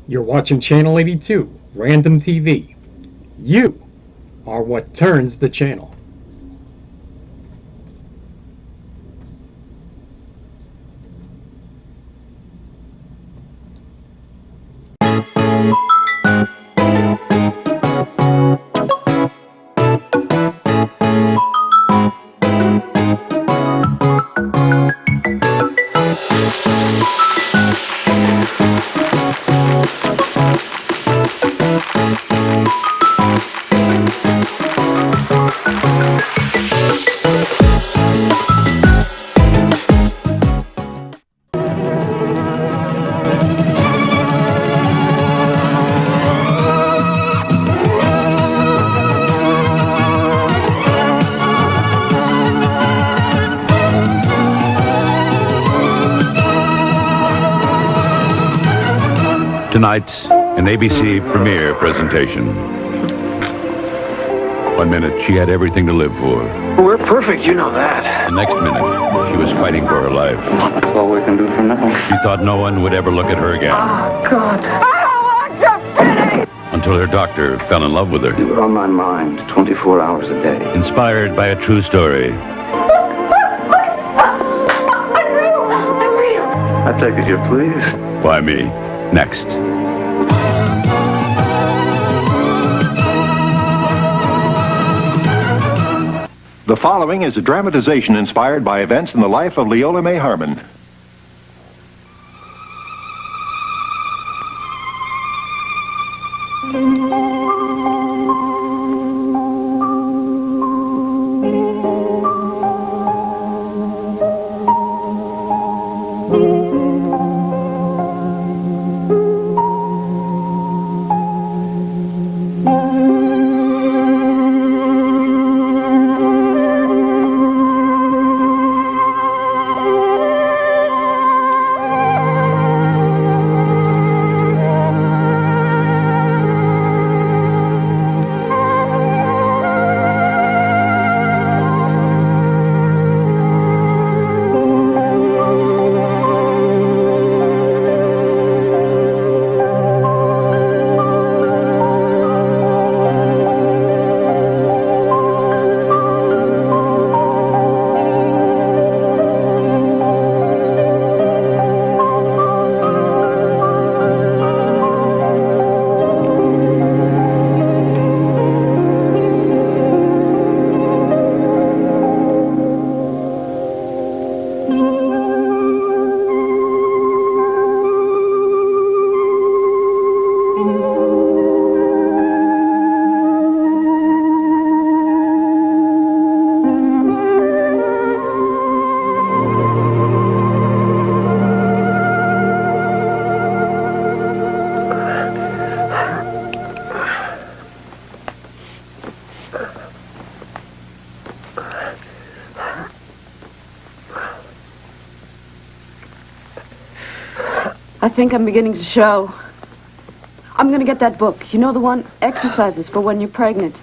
You're watching Channel 82, Random TV. You are what turns the channel. Tonight, an ABC premiere presentation. 1 minute, she had everything to live for. We're perfect, you know that. The next minute, she was fighting for her life. That's all we can do for now. She thought no one would ever look at her again. Oh, God. I don't want your pity! Until her doctor fell in love with her. You were on my mind 24 hours a day. Inspired by a true story. I'm real. I take it you're pleased. Why me? Next. The following is a dramatization inspired by events in the life of Leola May Harmon. I think I'm beginning to show. I'm going to get that book. You know the one? Exercises for when you're pregnant.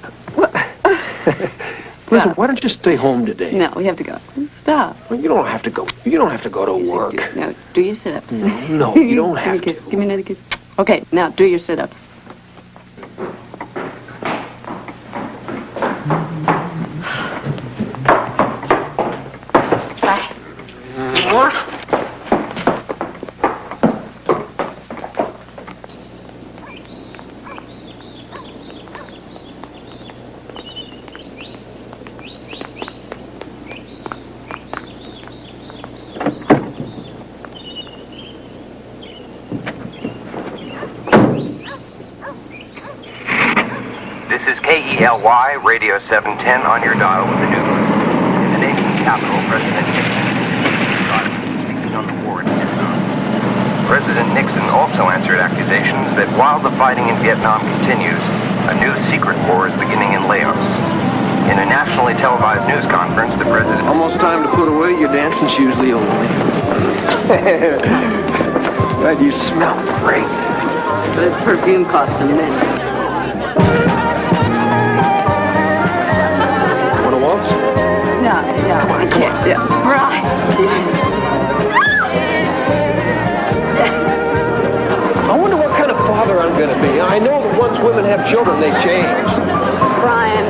Listen, why don't you stay home today? No, we have to go. Stop. Well, you don't have to go. You don't have to go to Yes, work. you do. No, do your sit-ups. No, you don't have Give me a kiss. to. Give me another kiss. Okay, now do your sit-ups. This is KELY, Radio 710 on your dial with the news. In the nation's capital, President Nixon is speaking on the war in Vietnam. President Nixon also answered accusations that while the fighting in Vietnam continues, a new secret war is beginning in Laos. In a nationally televised news conference, the president... Almost time to put away your dancing shoes, Leo. God, you smell great. This perfume cost a mint. Want a waltz? No, I can't. Yeah. Right. I wonder what kind of father going to be. I know that once women have children, they change. Brian,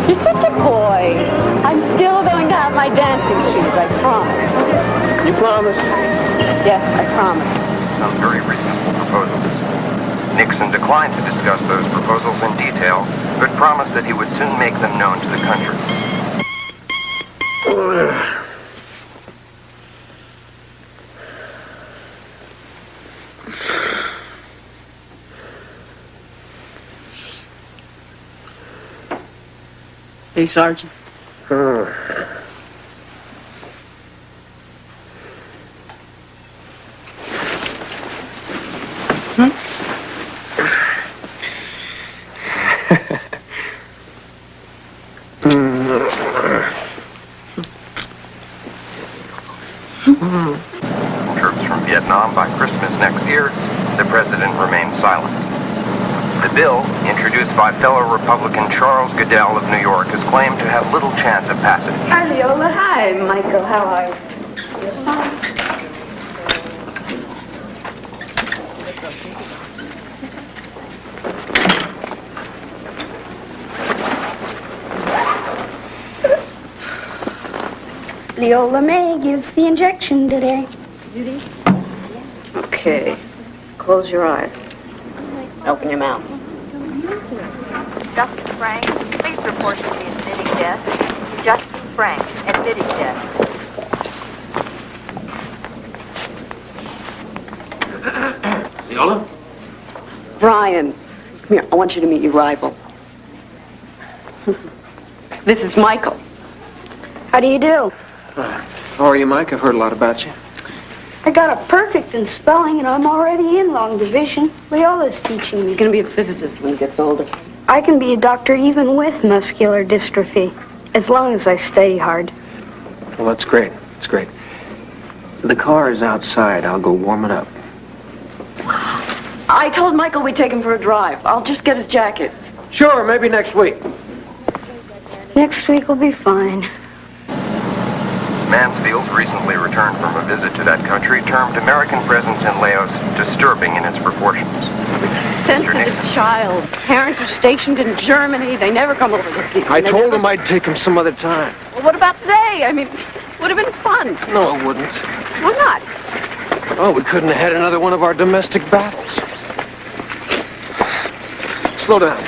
you're such a boy. I'm still going to have my dancing shoes, I promise. You promise? Yes, I promise. Some very reasonable proposals. Nixon declined to discuss those proposals in detail, but promised that he would soon make them known to the country. Hey, Sergeant. Troops from Vietnam by Christmas next year, the president remained silent. The bill, introduced by fellow Republican Charles Goodell of New York, is claimed to have little chance of passage. Hi, Leola. Hi, Michael. How are you? Leola May gives the injection today. Okay. Close your eyes. Open your mouth. Justin Frank, please report to the admitting desk. Justin Frank, admitting desk. Leola? Brian, come here. I want you to meet your rival. This is Michael. How do you do? How are you, Mike? I've heard a lot about you. I got a perfect in spelling, and I'm already in long division. Leola's teaching me. He's going to be a physicist when he gets older. I can be a doctor even with muscular dystrophy, as long as I study hard. Well, that's great. That's great. The car is outside. I'll go warm it up. I told Michael we'd take him for a drive. I'll just get his jacket. Sure, maybe next week. Next week will be fine. Mansfield recently returned from a visit to that country, termed American presence in Laos disturbing in its proportions. Sensitive child. His parents are stationed in Germany. They never come over to see him. I told him I'd take him some other time. Well, what about today? I mean, would have been fun. No, it wouldn't. Why not? Oh, we couldn't have had another one of our domestic battles. Slow down.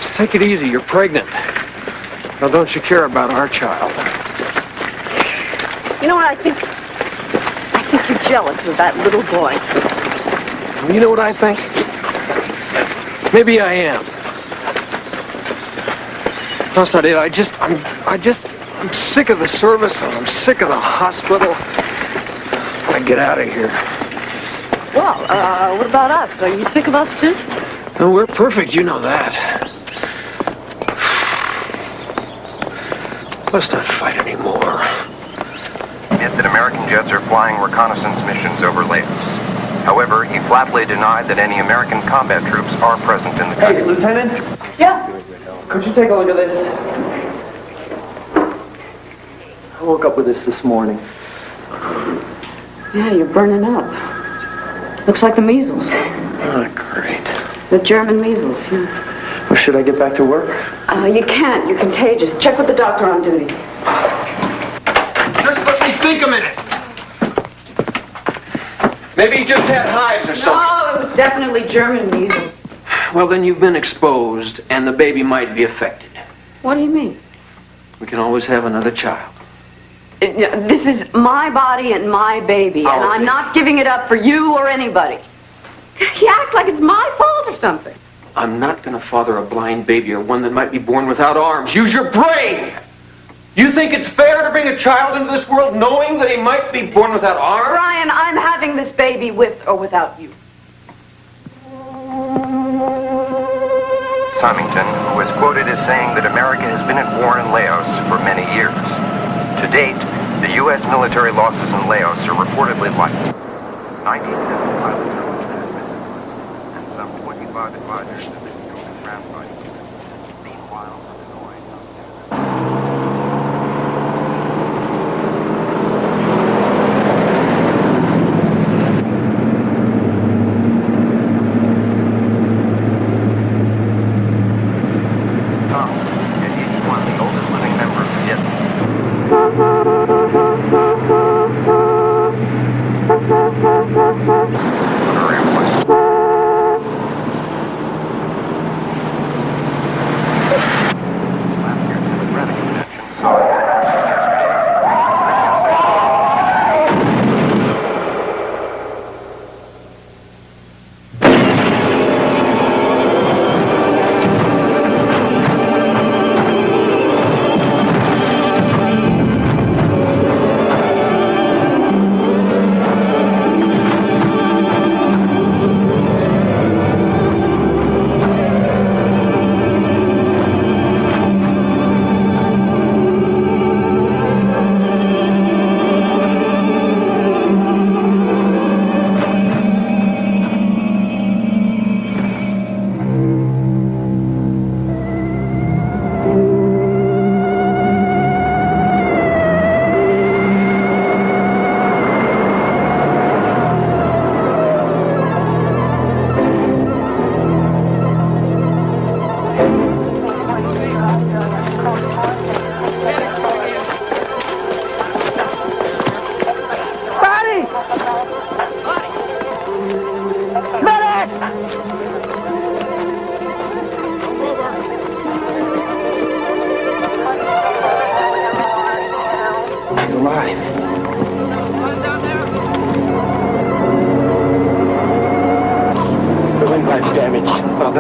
Just take it easy. You're pregnant. Now, don't you care about our child? You know what I think? I think you're jealous of that little boy. You know what I think? Maybe I am. That's not it. I'm sick of the service and I'm sick of the hospital. I get out of here. Well, what about us? Are you sick of us too? No, we're perfect. You know that. Let's not fight anymore. Admit that American jets are flying reconnaissance missions over Laos. However, he flatly denied that any American combat troops are present in the country. Hey, Lieutenant? Yeah. Could you take a look at this? I woke up with this morning. Yeah, you're burning up. Looks like the measles. Oh, great. The German measles, yeah. Well, should I get back to work? You can't. You're contagious. Check with the doctor on duty. Just let me think a minute. Maybe you just had hives or something. No, it was definitely German measles. Well, then you've been exposed, and the baby might be affected. What do you mean? We can always have another child. This is my body and my baby, and I'm not giving it up for you or anybody. You act like it's my fault or something. I'm not going to father a blind baby or one that might be born without arms. Use your brain! You think it's fair to bring a child into this world knowing that he might be born without arms? Brian, I'm having this baby with or without you. Symington, who is quoted as saying that America has been at war in Laos for many years. To date, the U.S. military losses in Laos are reportedly light. 97 pilots are and some 25 advisors have been killed in crash fighting. Meanwhile, Hanoi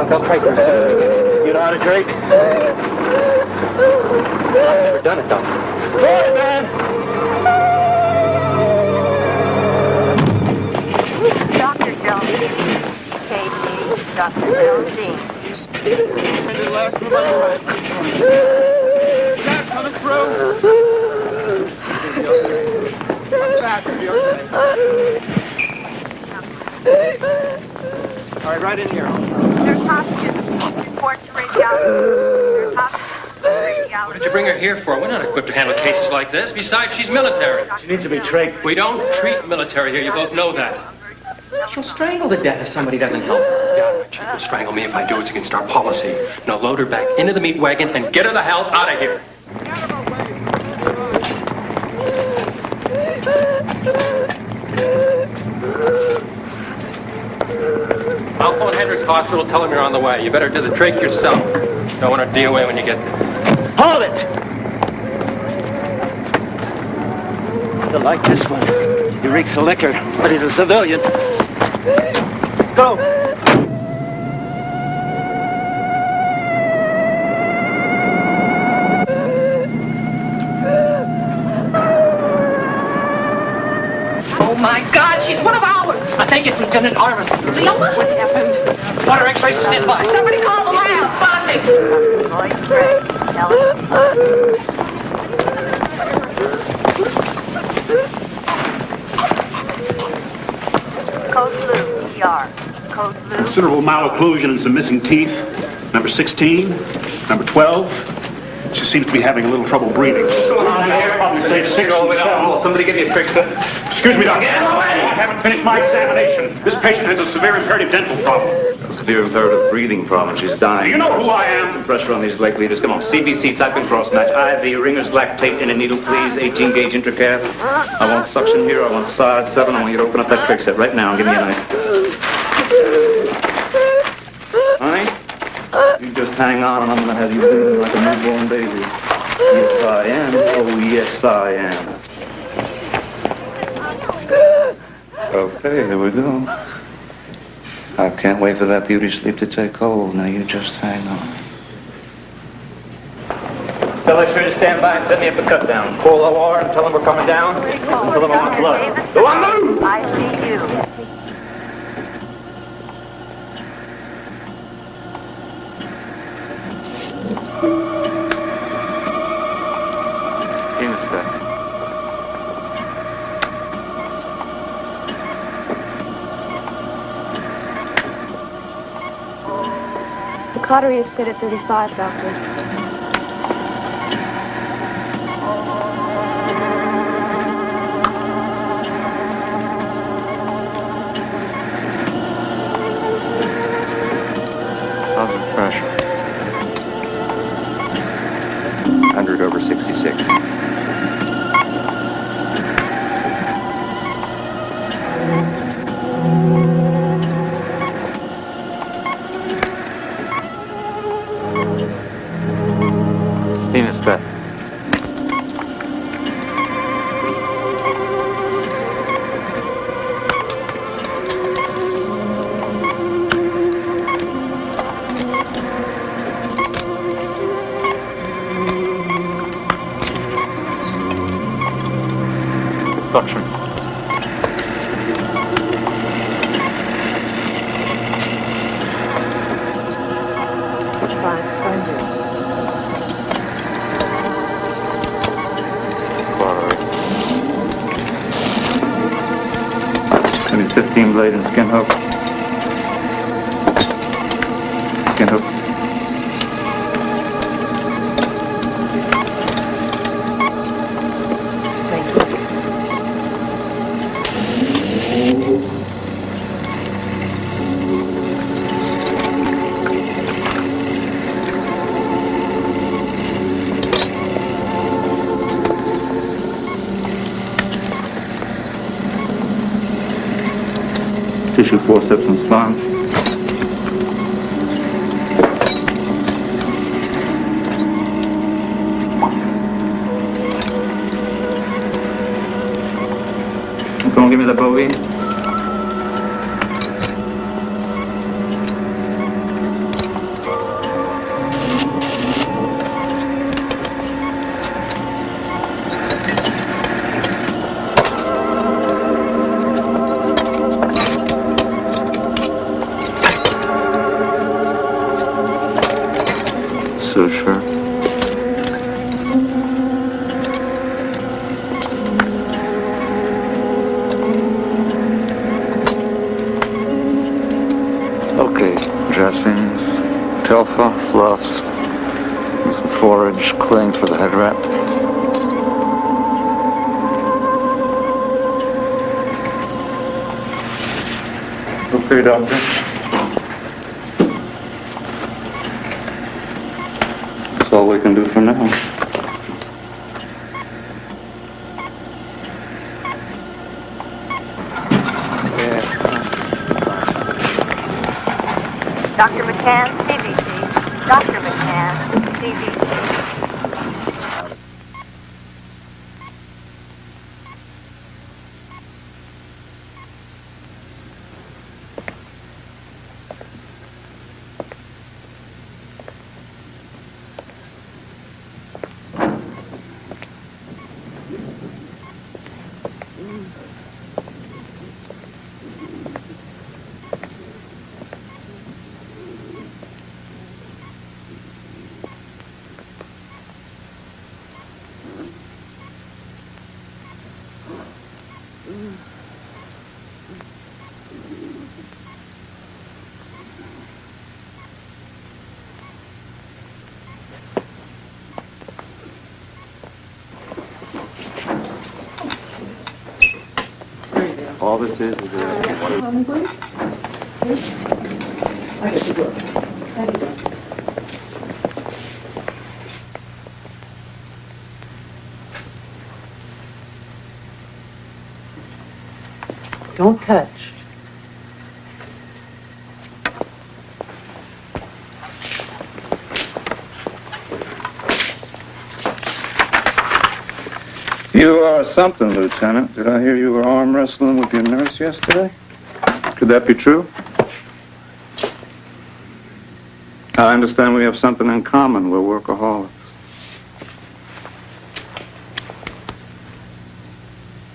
They'll trace her. You know how to drink? I've never done it, Doctor. Hey, man! Dr. Jones. KD, Dr. Jones Dean. Coming through. All right, right in here. Nurse Hopkins. Report to radiology. Nurse Hopkins. Radiology. What did you bring her here for? We're not equipped to handle cases like this. Besides, she's military. She needs to be trached. We don't treat military here. You both know that. She'll strangle to death if somebody doesn't help her. Yeah, she will strangle me if I do. It's against our policy. Now load her back into the meat wagon and get her the hell out of here. I'll phone Hendricks Hospital, tell him you're on the way. You better do the trach yourself. Don't want her DOA when you get there. Hold it! You'll like this one. He reeks of liquor, but he's a civilian. Go! Oh my God, she's one of ours! I think it's Lieutenant Armin. Leona? What happened? Water X-rays to stand by. Somebody call the lab! Bonding! Lloyd Gray. Code blue. ER. Code blue. Considerable malocclusion and some missing teeth. Number 16, number 12. She seems to be having a little trouble breathing. What's going on here? Probably say 6 and 7. Somebody give me a trick, sir. Excuse me, doctor. I haven't finished my examination. This patient has a severe imperative dental problem. A severe imperative breathing problem. She's dying. You know who I am. Some pressure on these leg leaders. Come on. CBC, type in cross match. IV, ringers, lactate in a needle, please. 18 gauge intracath. I want suction here. I want size 7. I want you to open up that trick set right now and give me a knife. Honey, you just hang on and I'm going to have you breathing like a newborn baby. Yes, I am. Oh, yes, I am. Okay, here we go. I can't wait for that beauty sleep to take hold. Now you just hang on. Tell X-ray to stand by and set me up a cut down. Call OR and tell them we're coming down. And tell them I want blood. Go on, move! ICU. In a sec. The cautery is set at 35, Doctor. How's the pressure? 100/66. Venus Beth. Suction. Fine, sponges. Maybe 15 blade and skin hook. Skin hook. Thank you. Tissue forceps and spine. Come on, give me the bovine. so sure. Okay, dressings, telfa, fluffs, some forage, cling for the head wrap. Okay, doctor. That's all we can do for now. Dr. McCann, CBC. Dr. McCann, CBC. All this is Don't touch. You are something, Lieutenant. Did I hear you were arm wrestling with your nurse yesterday? Could that be true? I understand we have something in common. We're workaholics.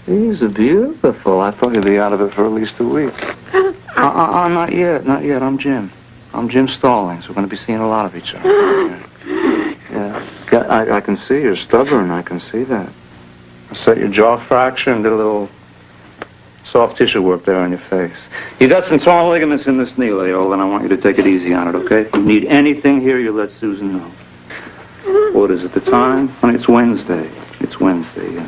These are beautiful. I thought you'd be out of it for at least a week. Not yet. Not yet. I'm Jim. I'm Jim Stallings. We're going to be seeing a lot of each other. Yeah. I can see you're stubborn. I can see that. I set your jaw fracture and did a little soft tissue work there on your face. You got some torn ligaments in this knee, Leola, and I want you to take it easy on it, okay? If you need anything here, you let Susan know. What is it, the time? Honey, it's Wednesday. It's Wednesday, yeah.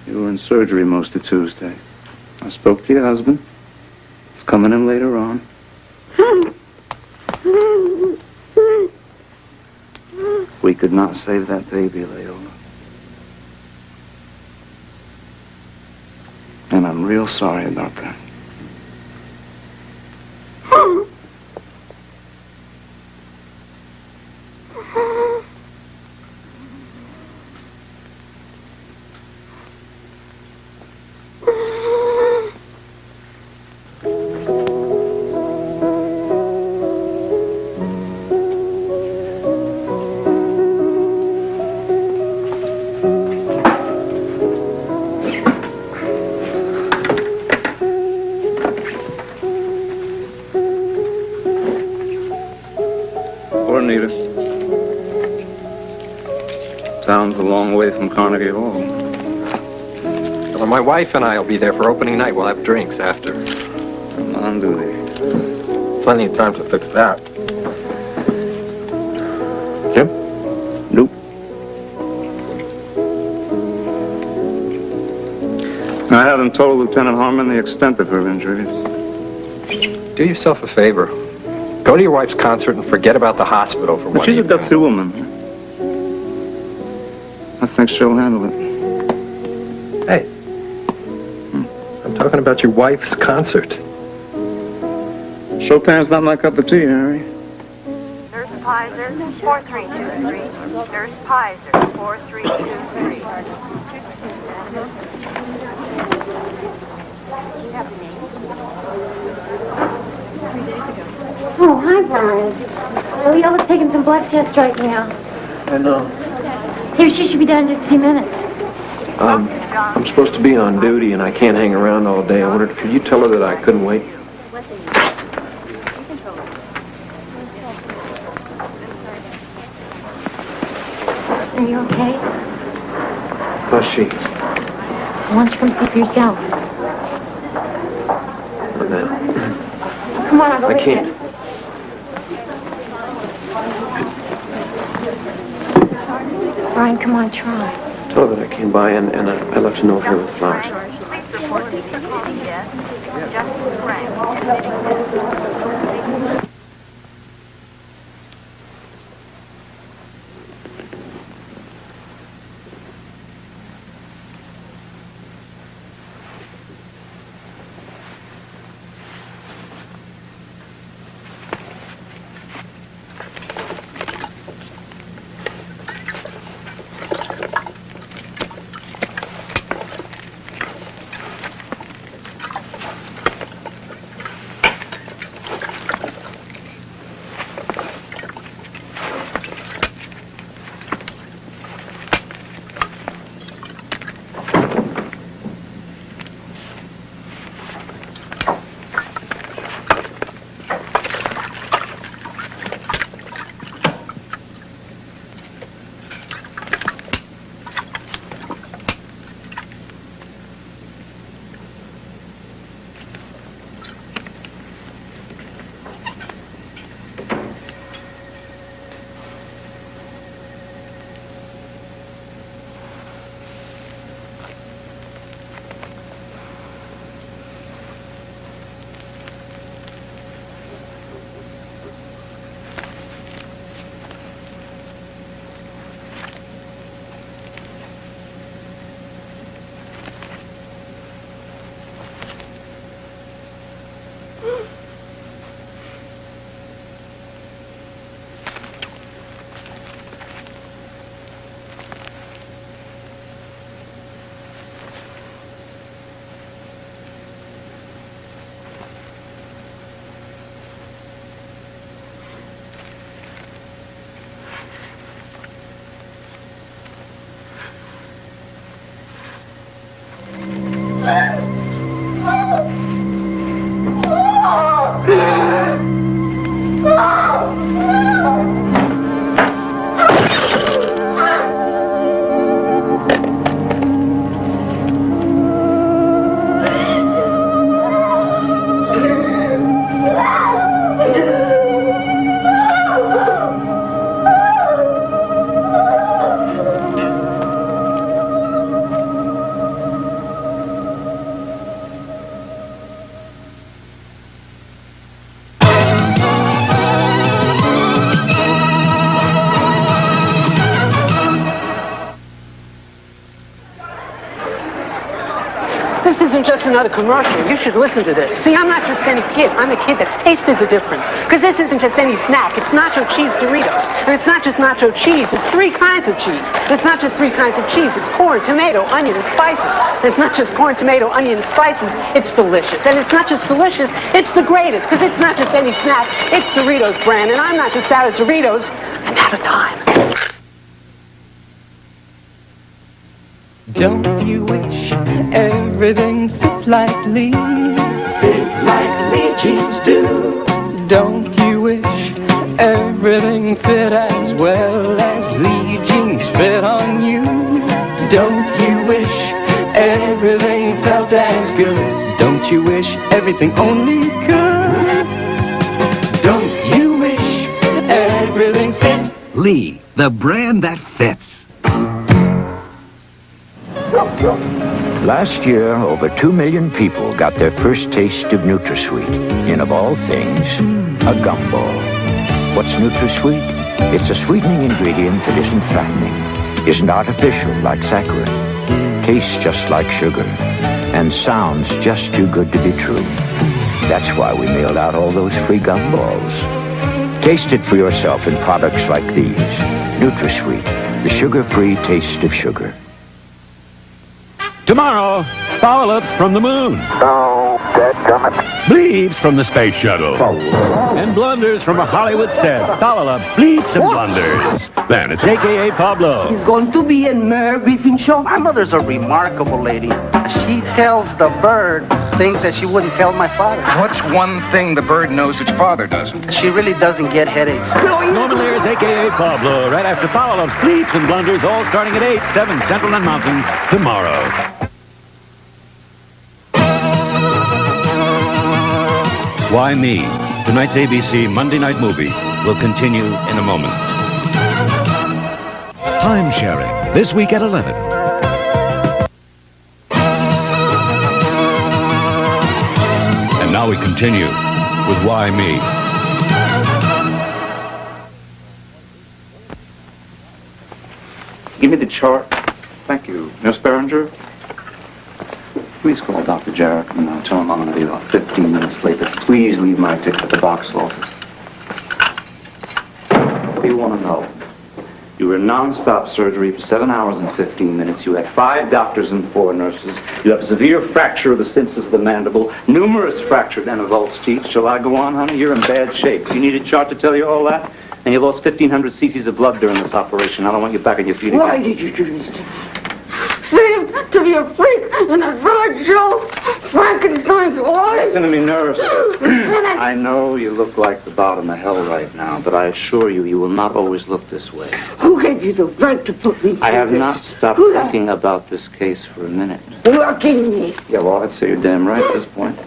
You were in surgery most of Tuesday. I spoke to your husband. He's coming in later on. We could not save that baby, Leola. And I'm real sorry about that. Town's a long way from Carnegie Hall. Well, my wife and I will be there for opening night. We'll have drinks after. I'm on duty. Plenty of time to fix that. Jim? Nope. I haven't told Lieutenant Harmon the extent of her injuries. Do yourself a favor. Go to your wife's concert and forget about the hospital for But one she's a evening. gutsy woman. I think she'll handle it. Hey, I'm talking about your wife's concert. Chopin's not my cup of tea, Harry. Nurse Pizer, 4323. Nurse Pizer, 4323. Oh, hi, Brian. Leola's taking some blood tests right now. I know. Here, she should be done in just a few minutes. I'm supposed to be on duty and I can't hang around all day. I wondered, could you tell her that I couldn't wait? Are you okay? How's she? Why don't you come see for yourself? Come on, I'll go I with can't. you. Brian, come on, try. Tell her that I came by and I left a note here with flowers. Police report admitting death. Justin Frank admitting death. This isn't just another commercial. You should listen to this. See, I'm not just any kid. I'm the kid that's tasted the difference. Because this isn't just any snack. It's nacho cheese Doritos. And it's not just nacho cheese. It's 3 kinds of cheese. And it's not just 3 kinds of cheese. It's corn, tomato, onion, and spices. And it's not just corn, tomato, onion, and spices. It's delicious. And it's not just delicious. It's the greatest. Because it's not just any snack. It's Doritos brand. And I'm not just out of Doritos. I'm out of time. Don't you wish everything fit like Lee? Fit like Lee jeans do. Don't you wish everything fit as well as Lee jeans fit on you? Don't you wish everything felt as good? Don't you wish everything only could? Don't you wish everything fit? Lee, the brand that fits. Last year, over 2 million people got their first taste of NutraSweet. And of all things, a gumball. What's NutraSweet? It's a sweetening ingredient that isn't fattening, isn't artificial like saccharin, tastes just like sugar, and sounds just too good to be true. That's why we mailed out all those free gumballs. Taste it for yourself in products like these. NutraSweet, the sugar-free taste of sugar. Tomorrow, Foul-ups from the moon. Oh, dadgummit. Bleeps from the space shuttle. And blunders from a Hollywood set. Foul-ups, bleeps, and blunders. Then it's A.K.A. Pablo. He's going to be in Mayor Griffin show. My mother's a remarkable lady. She tells the bird things that she wouldn't tell my father. What's one thing the bird knows its father doesn't? She really doesn't get headaches. Norman Lear's A.K.A. Pablo, right after Foul-ups, bleeps, and blunders, all starting at 8, 7 Central and Mountain tomorrow. Why Me? Tonight's ABC Monday Night Movie will continue in a moment. Time sharing, this week at 11. And now we continue with Why Me? Give me the chart. Thank you. Miss Behringer? Please call Dr. Jarrett and tell him I'm going to be about 15 minutes late. But please leave my ticket at the box office. What do you want to know? You were in non-stop surgery for 7 hours and 15 minutes. You had 5 doctors and 4 nurses. You have a severe fracture of the symphysis of the mandible, numerous fractured and avulsed teeth. Shall I go on, honey? You're in bad shape. You need a chart to tell you all that? And you lost 1,500 cc's of blood during this operation. I don't want you back on your feet again. Why did you do this to me? Seemed to be a freak in a sideshow. Frankenstein's wife. Listen to me, nurse. I know you look like the bottom of hell right now, but I assure you, you will not always look this way. Who gave you the right to put me through I have this? not stopped Who thinking about this case for a minute. Working me. Yeah, well, I'd say you're damn right at this point.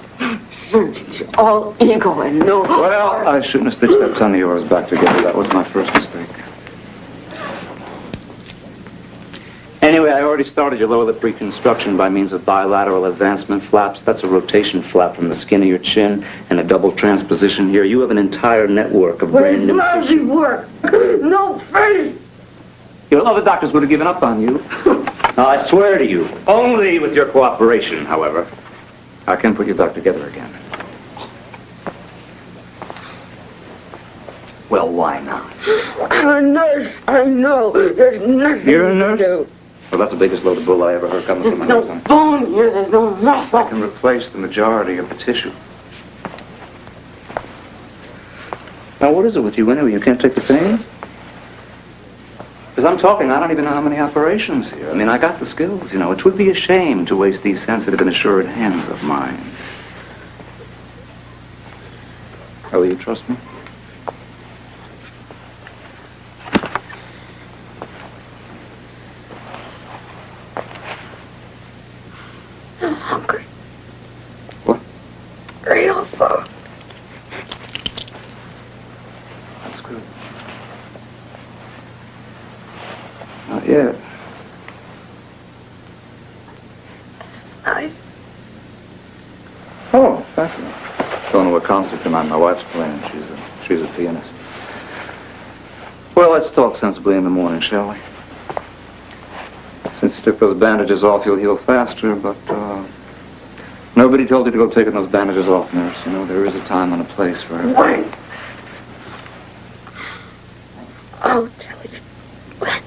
Surgeons, all ego and no... Well, I shouldn't have stitched that ton of yours back together. That was my first mistake. Anyway, I already started your lower lip reconstruction by means of bilateral advancement flaps. That's a rotation flap from the skin of your chin and a double transposition here. You have an entire network of brand new lousy tissue. work. No face. Your other doctors would have given up on you. Now, I swear to you, only with your cooperation, however, I can put you back together again. Well, why not? I'm a nurse. I know. There's nothing You're a to nurse? do. Well, that's the biggest load of bull I ever heard coming from my There's nose. no bone here. There's no muscle. I can replace the majority of the tissue. Now, what is it with you anyway? You can't take the pain? Because I'm talking, I don't even know how many operations here. I mean, I got the skills, you know. It would be a shame to waste these sensitive and assured hands of mine. Oh, will you trust me? I'm hungry. What? Real food. That's good. Not yet. Nice. Oh, thank you. Going to a concert tonight. My wife's playing. She's a pianist. Well, let's talk sensibly in the morning, shall we? Since you took those bandages off, you'll heal faster, but, nobody told you to go taking those bandages off, nurse. You know, there is a time and a place for it. Wait. I'll tell you when.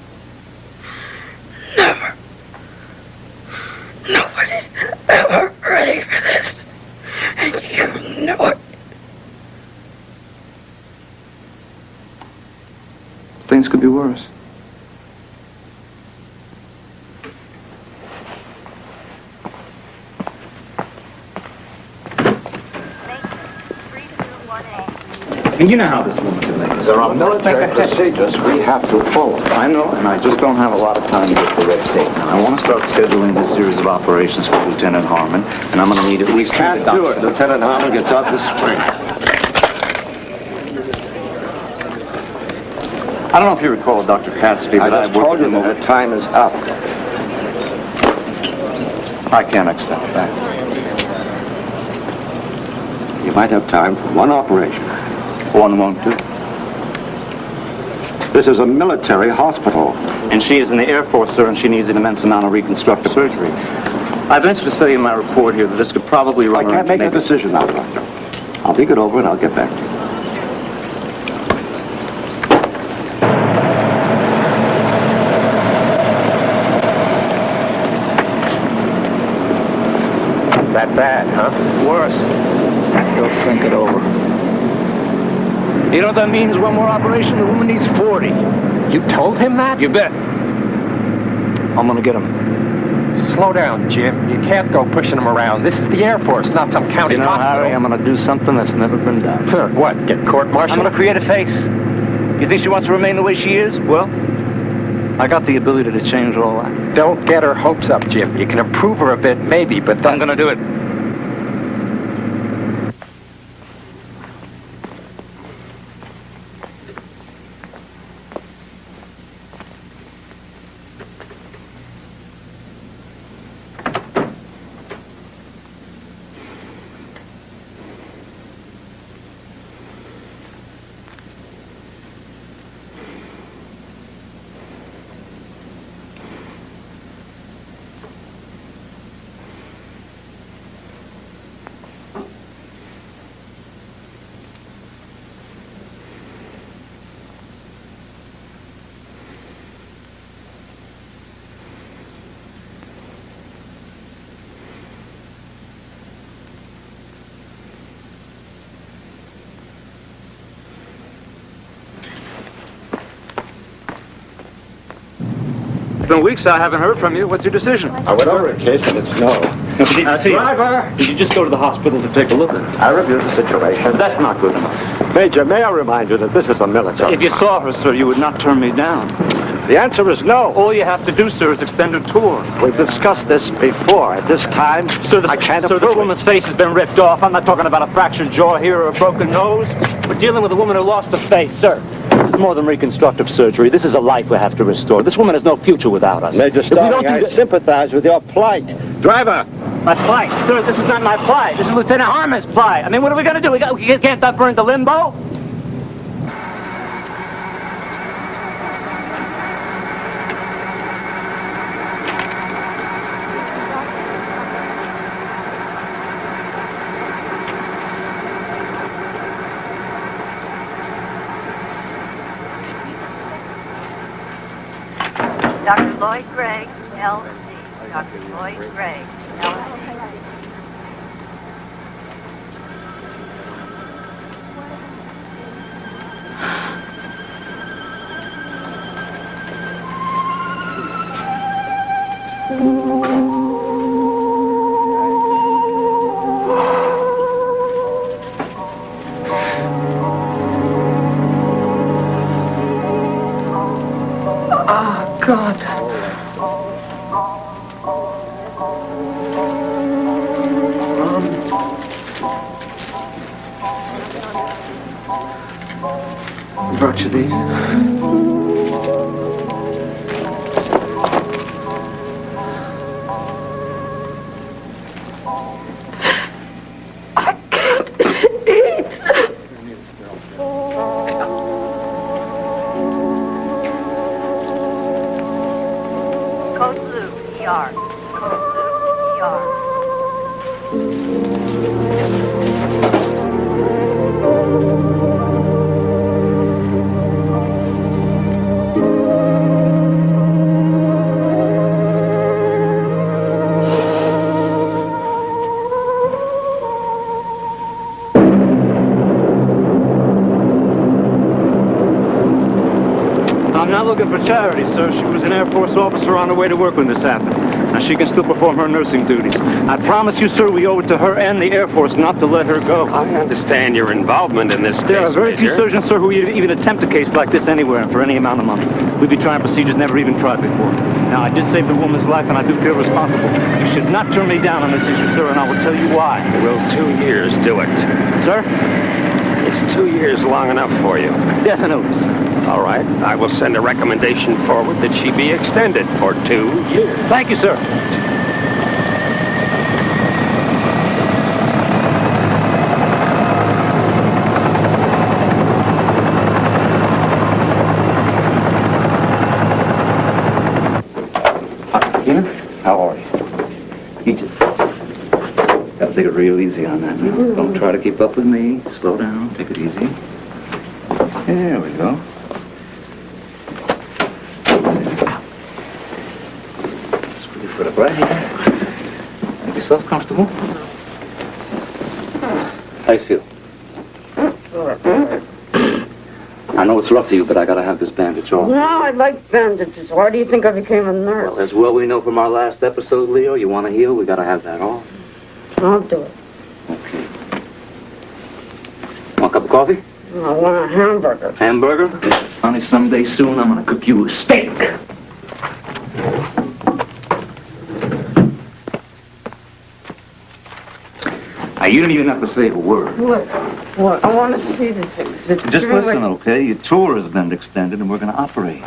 Never. Nobody's ever ready for this. And you know it. Things could be worse. And you know how this woman can make us. There are military procedures we have to follow. I know, and I just don't have a lot of time to get the red tape. Now, I want to start scheduling this series of operations for Lieutenant Harmon, and I'm going to need at least Can't do it. Lieutenant Harmon gets out this spring. I don't know if you recall Dr. Cassidy, but I just told you that her time is up. I can't accept that. You might have time for one operation. One won't do. This is a military hospital. And she is in the Air Force, sir, and she needs an immense amount of reconstructive surgery. I venture to say in my report here that this could probably run I can't make a decision now, Doctor. I'll think it over and I'll get back to you. that bad, huh? Worse. He'll think it over. You know what that means? One more operation, the woman needs 40. You told him that? You bet. I'm gonna get him. Slow down, Jim. You can't go pushing him around. This is the Air Force, not some county hospital. Harry, I'm gonna do something that's never been done. Sure. What? Get court-martialed? I'm gonna create a face. You think she wants to remain the way she is? Well, I got the ability to change all that. Don't get her hopes up, Jim. You can improve her a bit, maybe, but then... I'm gonna do it. It's been weeks I haven't heard from you. What's your decision? I went over it, kid, and it's no. Driver! Did you just go to the hospital to take a look at it? I reviewed the situation. That's not good enough. Major, may I remind you that this is a military... If you saw her, sir, you would not turn me down. The answer is no. All you have to do, sir, is extend her tour. We've discussed this before. At this time, I can't Sir, approve this it. woman's face has been ripped off. I'm not talking about a fractured jaw here or a broken nose. We're dealing with a woman who lost her face, sir. This is more than reconstructive surgery. This is a life we have to restore. This woman has no future without us. Major If we don't Starling, do I sympathize with your plight. Driver! My plight? Sir, this is not my plight. This is Lieutenant Harmon's plight. I mean, what are we going to do? We can't dump her into limbo? Dr. Lloyd Gregg, L&D. Dr. Lloyd Gregg, L&D. Oh, God. Brought you these? Code Blue, ER. Code Blue, ER. I'm not looking for charity, sir. She was an Air Force officer on her way to work when this happened. Now, she can still perform her nursing duties. I promise you, sir, we owe it to her and the Air Force not to let her go. I understand your involvement in this case, There are very few Major. surgeons, sir, who even attempt a case like this anywhere for any amount of money. We'd be trying procedures never even tried before. Now, I did save the woman's life, and I do feel responsible. You should not turn me down on this issue, sir, and I will tell you why. Will 2 years do it? Sir? Is 2 years long enough for you? Definitely, sir. All right. I will send a recommendation forward that she be extended for 2 years. Thank you, sir. How are you? Eat it. Gotta take it real easy on that now. Don't try to keep up with me. Slow down. Take it easy. There we go. Just put your foot up right here. Make yourself comfortable. How you feel? I know it's rough for you, but I gotta have this bandage off. No, I like bandages. Why do you think I became a nurse? Well, as well we know from our last episode, Leo, you want to heal, we gotta have that off. I'll do it. Okay. Want a cup of coffee? I want a hamburger. Hamburger? Honey, someday soon I'm gonna cook you a steak. Now, you don't even have to say a word. What? I want to see this thing. Just listen, okay? Your tour has been extended and we're gonna operate.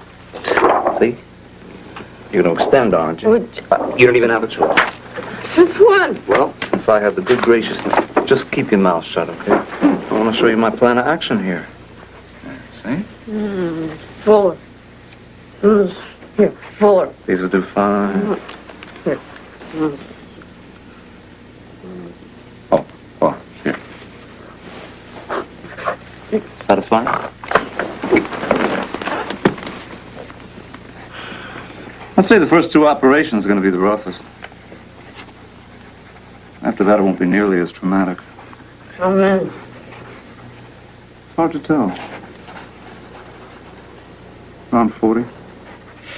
See? You're gonna extend, aren't you? You don't even have a choice. Since when? Well, since I have the good graciousness. Just keep your mouth shut, okay? I want to show you my plan of action here. See? Fuller. Here, fuller. These will do fine. Here. Oh, here. Satisfied? I'd say the first 2 operations are going to be the roughest. After that, it won't be nearly as traumatic. How many? It's hard to tell. Around 40.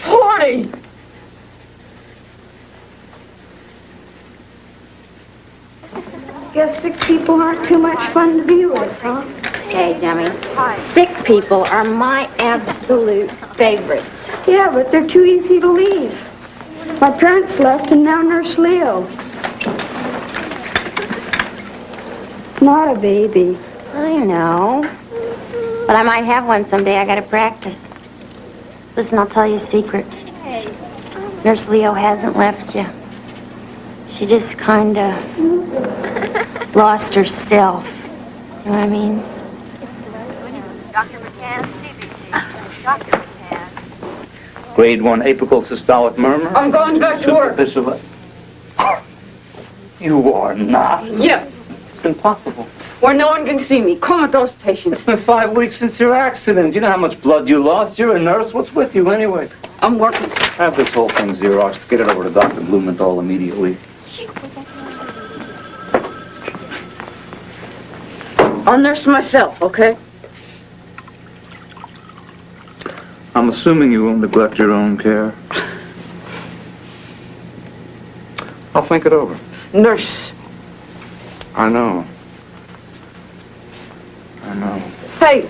40! Guess sick people aren't too much fun to be with, huh? Hey, dummy. Sick people are my absolute favorites. Yeah, but they're too easy to leave. My parents left and now Nurse Leo. Not a baby. I know. But I might have one someday. I gotta practice. Listen, I'll tell you a secret. Nurse Leo hasn't left you. She just kinda lost herself. You know what I mean? Dr. McCann, CBC. Dr. McCann. Grade 1 apical systolic murmur. I'm going back to work. Superficial. You are not. Yes. It's impossible. Where no one can see me. Come with those patients. It's been 5 weeks since your accident. You know how much blood you lost? You're a nurse. What's with you anyway? I'm working. Have this whole thing Xeroxed. Get it over to Dr. Blumenthal immediately. I'll nurse myself, okay? I'm assuming you won't neglect your own care. I'll think it over. Nurse. I know. I know. Hey,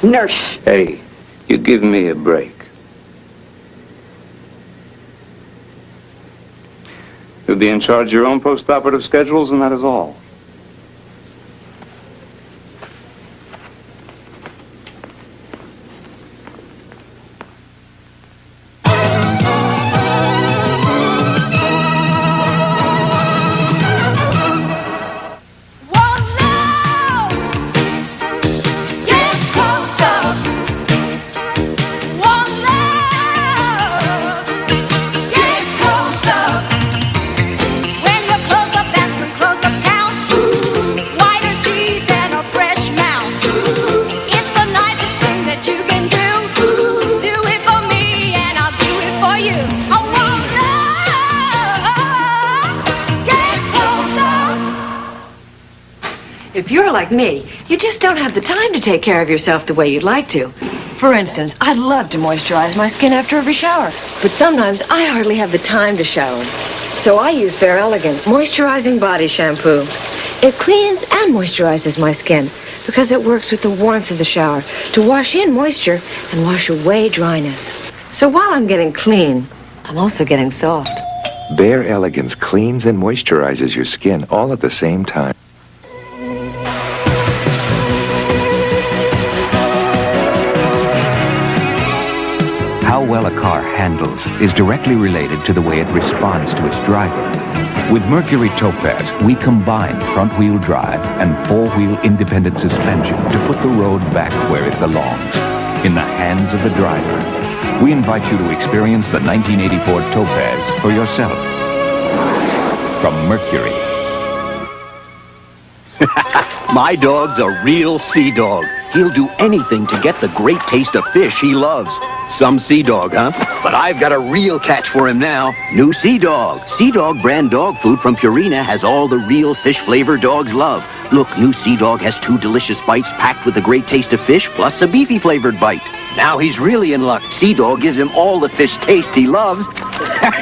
nurse. Hey, you give me a break. You'll be in charge of your own post-operative schedules, and that is all. If you're like me, you just don't have the time to take care of yourself the way you'd like to. For instance, I'd love to moisturize my skin after every shower, but sometimes I hardly have the time to shower. So I use Fair Elegance Moisturizing Body Shampoo. It cleans and moisturizes my skin because it works with the warmth of the shower to wash in moisture and wash away dryness. So while I'm getting clean, I'm also getting soft. Bare Elegance cleans and moisturizes your skin all at the same time. How well a car handles is directly related to the way it responds to its driver. With Mercury Topaz, we combine front-wheel drive and four-wheel independent suspension to put the road back where it belongs, in the hands of the driver. We invite you to experience the 1984 Topaz for yourself. From Mercury. My dog's a real sea dog. He'll do anything to get the great taste of fish he loves. Some Sea Dog, huh? But I've got a real catch for him now. New Sea Dog. Sea Dog brand dog food from Purina has all the real fish flavor dogs love. Look, new Sea Dog has 2 delicious bites packed with the great taste of fish, plus a beefy flavored bite. Now he's really in luck. Sea Dog gives him all the fish taste he loves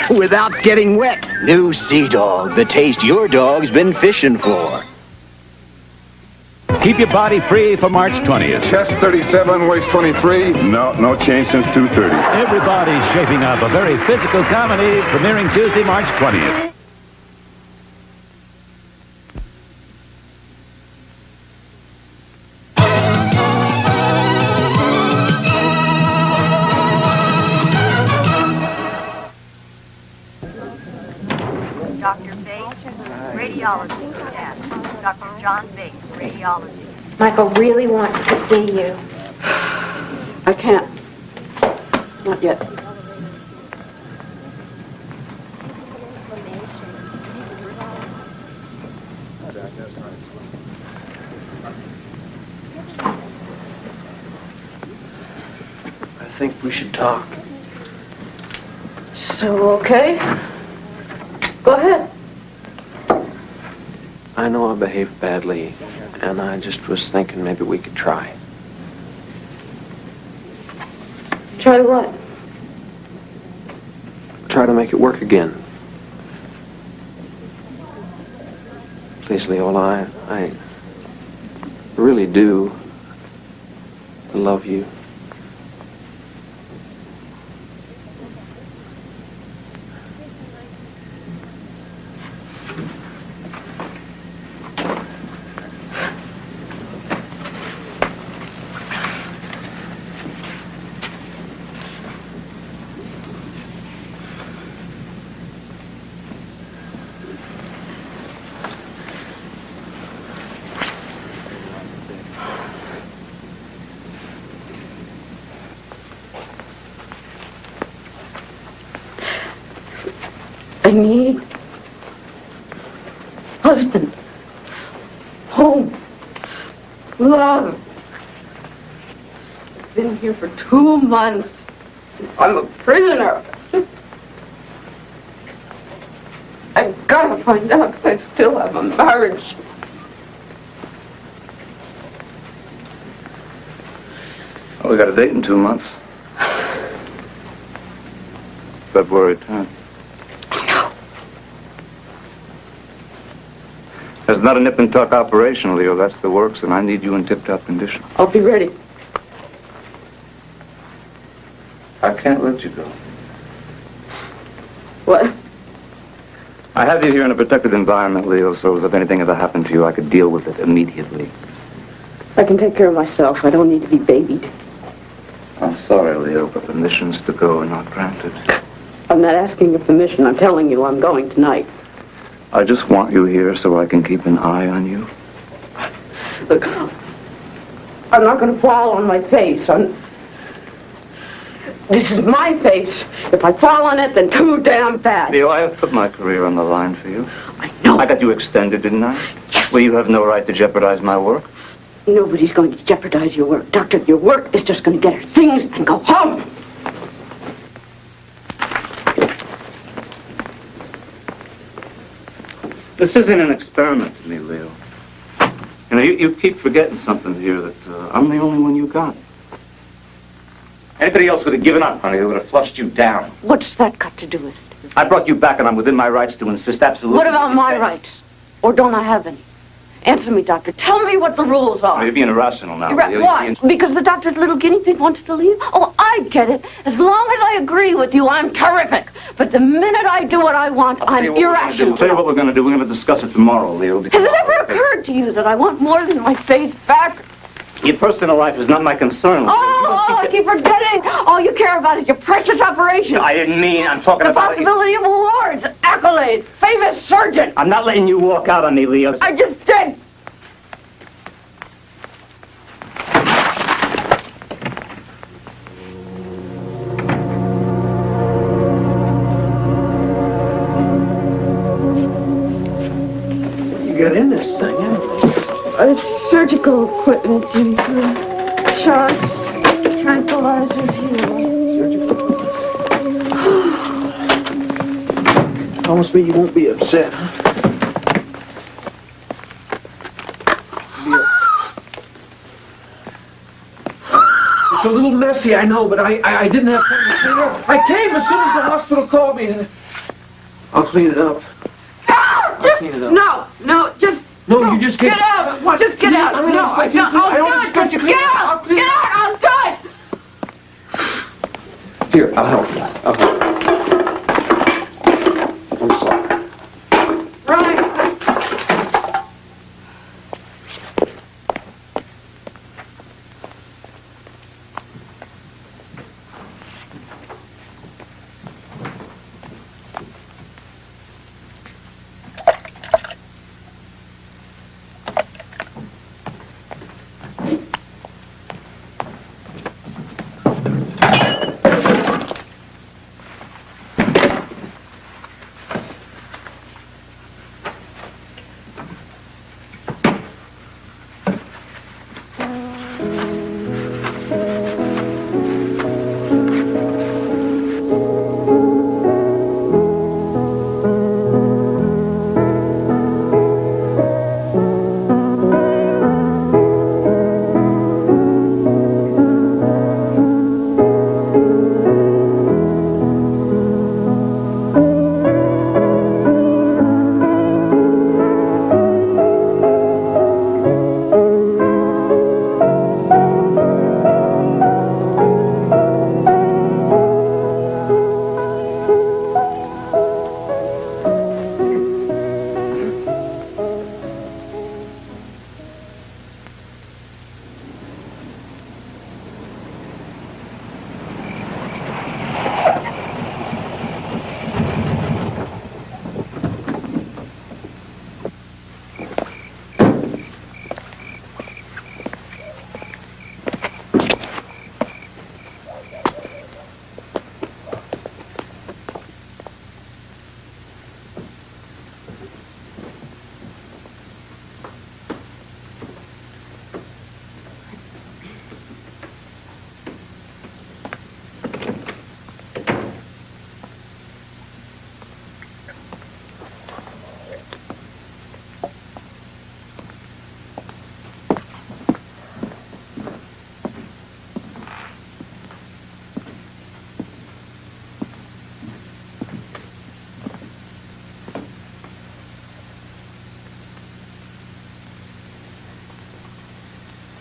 without getting wet. New Sea Dog, the taste your dog's been fishing for. Keep your body free for March 20th. Chest 37, waist 23. No change since 2:30. Everybody's shaping up a very physical comedy premiering Tuesday, March 20th. Dr. Bates, radiology staff. Dr. John Bates, radiology. Michael really wants to see you. I can't. Not yet. I think we should talk. So, okay. Go ahead. I know I behaved badly, and I just was thinking maybe we could try. Try what? Try to make it work again. Please, Leola, I really do love you. I need husband, home, love. I've been here for 2 months. I'm a prisoner. I've got to find out if I still have a marriage. Well, we got a date in 2 months. February 10th. It's not a nip and tuck operation, Leo. That's the works, and I need you in tip-top condition. I'll be ready. I can't let you go. What? I have you here in a protected environment, Leo, so as if anything ever happened to you, I could deal with it immediately. I can take care of myself. I don't need to be babied. I'm sorry, Leo, but permissions to go are not granted. I'm not asking your permission. I'm telling you I'm going tonight. I just want you here so I can keep an eye on you. Look, I'm not going to fall on my face. This is my face. If I fall on it, then too damn bad. Leo, I have put my career on the line for you. I know. I got you extended, didn't I? Yes. Well, you have no right to jeopardize my work. Nobody's going to jeopardize your work. Doctor, your work is just going to get her things and go home. This isn't an experiment to me, Leo. You know, you keep forgetting something here, that I'm the only one you got. Anybody else would have given up, honey. They would have flushed you down. What's that got to do with it? I brought you back, and I'm within my rights to insist absolutely. What about my rights? Or don't I have any? Answer me, Doctor. Tell me what the rules are. You're being irrational now. Why? Because the doctor's little guinea pig wants to leave? Oh, I get it. As long as I agree with you, I'm terrific. But the minute I do what I want, I'm irrational. I'll tell you what we're going to do. We're going to discuss it tomorrow, Leo. Has it ever occurred to you that I want more than my face back? Your personal life is not my concern. I keep forgetting. All you care about is your precious operation. I didn't mean. I'm talking the about possibility of awards, accolades, famous surgeon. I'm not letting you walk out on me, Leo. I just did. You got in this thing, It's surgical equipment and shots, tranquilizers, Promise me you won't be upset, huh? It's a little messy, I know, but I didn't have time to clean it up. I came as soon as the hospital called me, and I'll clean it up. No, No, you just get out. What? Just get out. I'm No, I don't. don't expect you to clean Get it up. out. I'll clean Get it up. out. I'll do it. Here, I'll help you. I'm sorry. Right.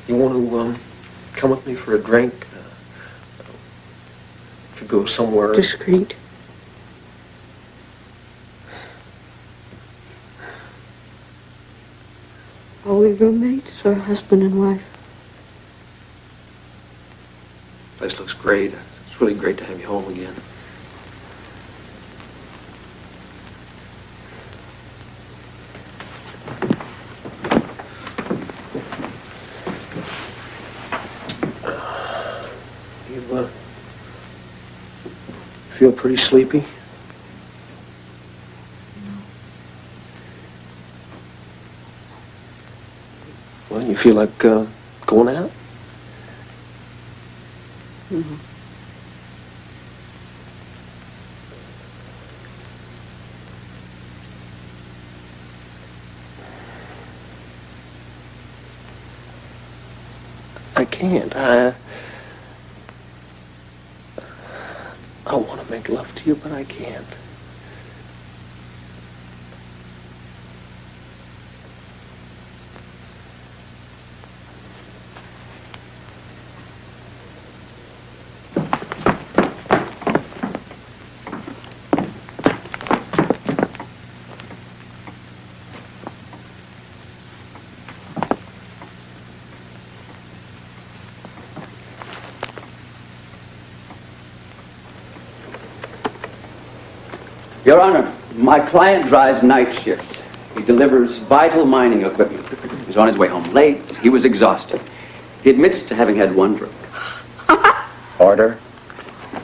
You want to come with me for a drink? Could go somewhere. Discreet. Are we roommates or husband and wife? Place looks great. It's really great to have you home again. You feel pretty sleepy? Well, you feel like going out? Mm-hmm. I can't. I want to make love to you, but I can't. Your Honor, my client drives night shifts. He delivers vital mining equipment. He was on his way home late. He was exhausted. He admits to having had one drink. Order.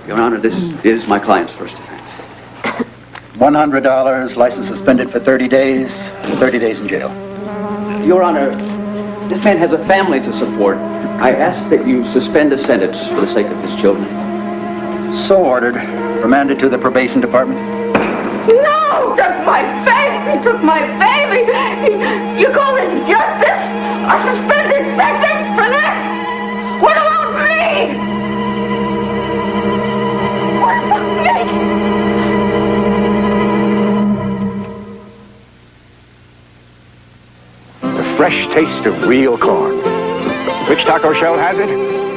Your Honor, this is my client's first offense. $100, license suspended for 30 days, and 30 days in jail. Your Honor, this man has a family to support. I ask that you suspend the sentence for the sake of his children. So ordered. Remanded to the probation department. No! Took my baby! He took my baby! You call this justice? A suspended sentence for this? What about me? fresh taste of real corn. Which taco shell has it?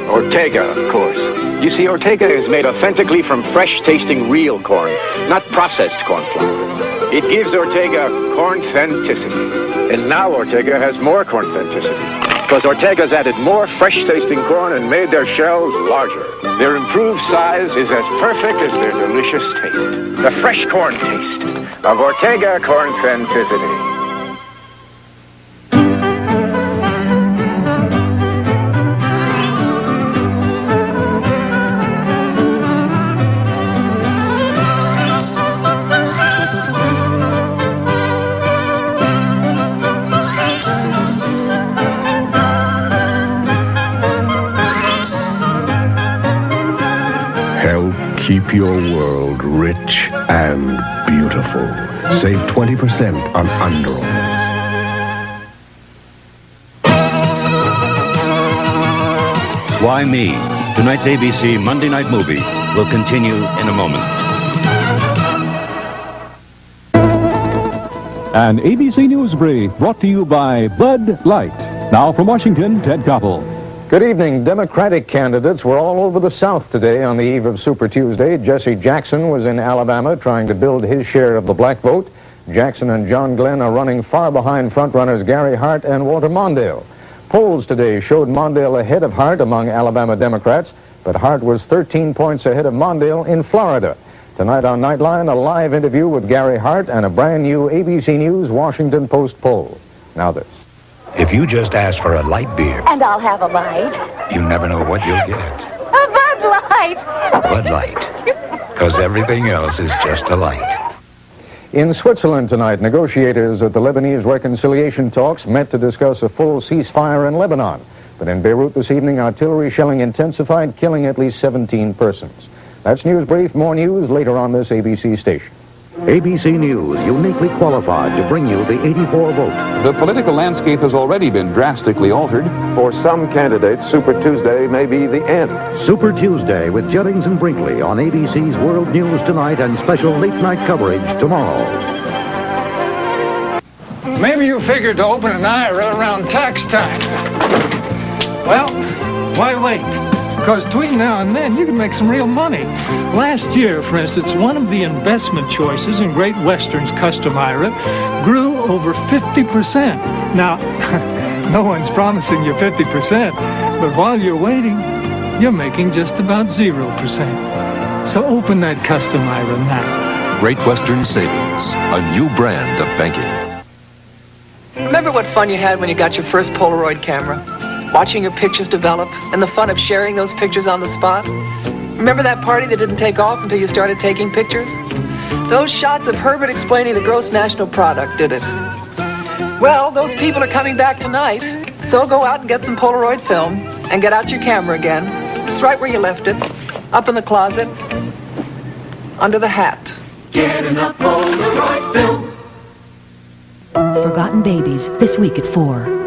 Ortega, of course. You see, Ortega is made authentically from fresh-tasting real corn, not processed corn flour. It gives Ortega corn-thenticity. And now Ortega has more corn-thenticity, because Ortega's added more fresh-tasting corn and made their shells larger. Their improved size is as perfect as their delicious taste. The fresh corn taste of Ortega corn-thenticity. Keep your world rich and beautiful. Save 20% on underalls. Why Me? Tonight's ABC Monday Night Movie will continue in a moment. An ABC News Brief brought to you by Bud Light. Now from Washington, Ted Koppel. Good evening. Democratic candidates were all over the South today on the eve of Super Tuesday. Jesse Jackson was in Alabama trying to build his share of the black vote. Jackson and John Glenn are running far behind frontrunners Gary Hart and Walter Mondale. Polls today showed Mondale ahead of Hart among Alabama Democrats, but Hart was 13 points ahead of Mondale in Florida. Tonight on Nightline, a live interview with Gary Hart and a brand new ABC News Washington Post poll. Now this. If you just ask for a light beer, And I'll have a light. you never know what you'll get. A Bud Light. Bud Light. Because everything else is just a light. In Switzerland tonight, negotiators at the Lebanese reconciliation talks met to discuss a full ceasefire in Lebanon. But in Beirut this evening, artillery shelling intensified, killing at least 17 persons. That's News Brief. More news later on this ABC station. ABC News, uniquely qualified to bring you the 84 vote. The political landscape has already been drastically altered. For some candidates, Super Tuesday may be the end. Super Tuesday with Jennings and Brinkley on ABC's World News Tonight and special late-night coverage tomorrow. Maybe you figured to open an IRA around tax time. Well, why wait? Because between now and then, you can make some real money. Last year, for instance, one of the investment choices in Great Western's custom IRA grew over 50%. Now, no one's promising you 50%, but while you're waiting, you're making just about 0%. So open that custom IRA now. Great Western Savings, a new brand of banking. Remember what fun you had when you got your first Polaroid camera? Watching your pictures develop and the fun of sharing those pictures on the spot? Remember that party that didn't take off until you started taking pictures? Those shots of Herbert explaining the gross national product did it. Well, those people are coming back tonight, so go out and get some Polaroid film and get out your camera again. It's right where you left it, up in the closet, under the hat. Get enough Polaroid film. Forgotten Babies, this week at 4.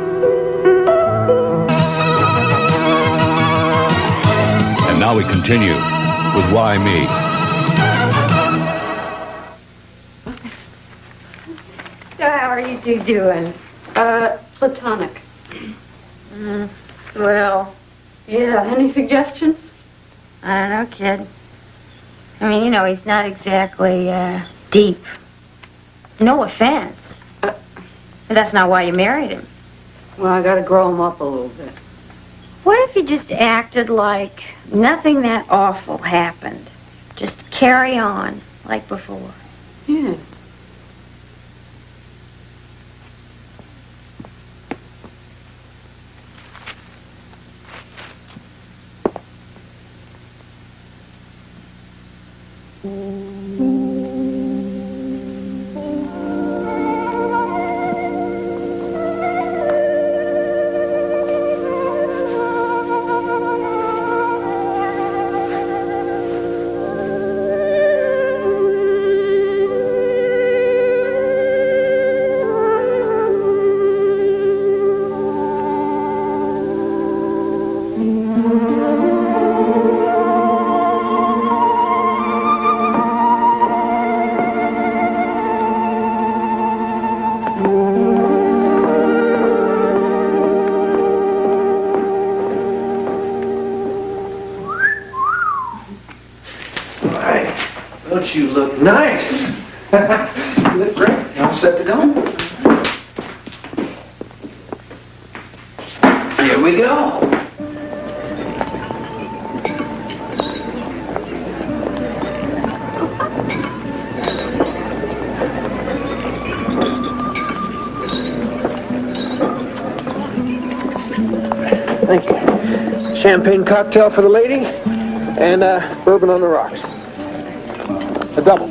And now we continue with Why Me? So how are you two doing? Platonic. Well, yeah, any suggestions? I don't know, kid. I mean, you know, he's not exactly, deep. No offense. But that's not why you married him. Well, I gotta grow him up a little bit. What if you just acted like nothing that awful happened? Just carry on like before. Yeah. Don't you look nice? You look great. You all set to go? Here we go. Thank you. Champagne cocktail for the lady, and bourbon on the rocks. A double.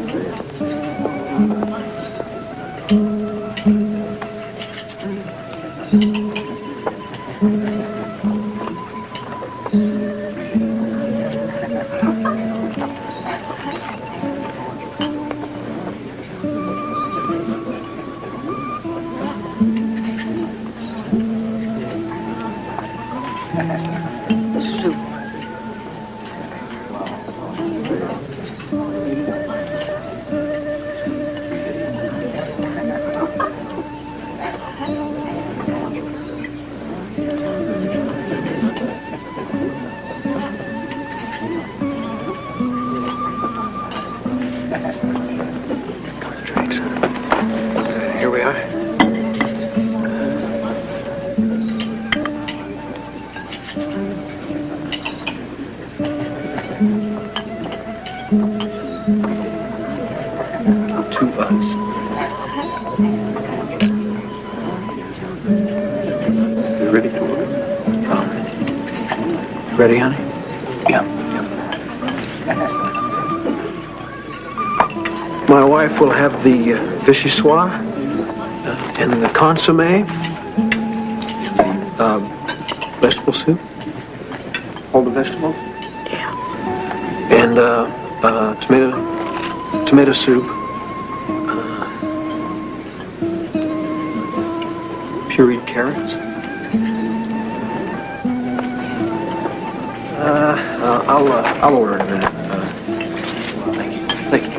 Here we are. To us. You ready to order? Ready, honey? Yeah. My wife will have the vichyssoise and the consommé, vegetable soup. All the vegetables? Yeah. And tomato soup, pureed carrots. I'll order in a minute. Thank you. Thank you.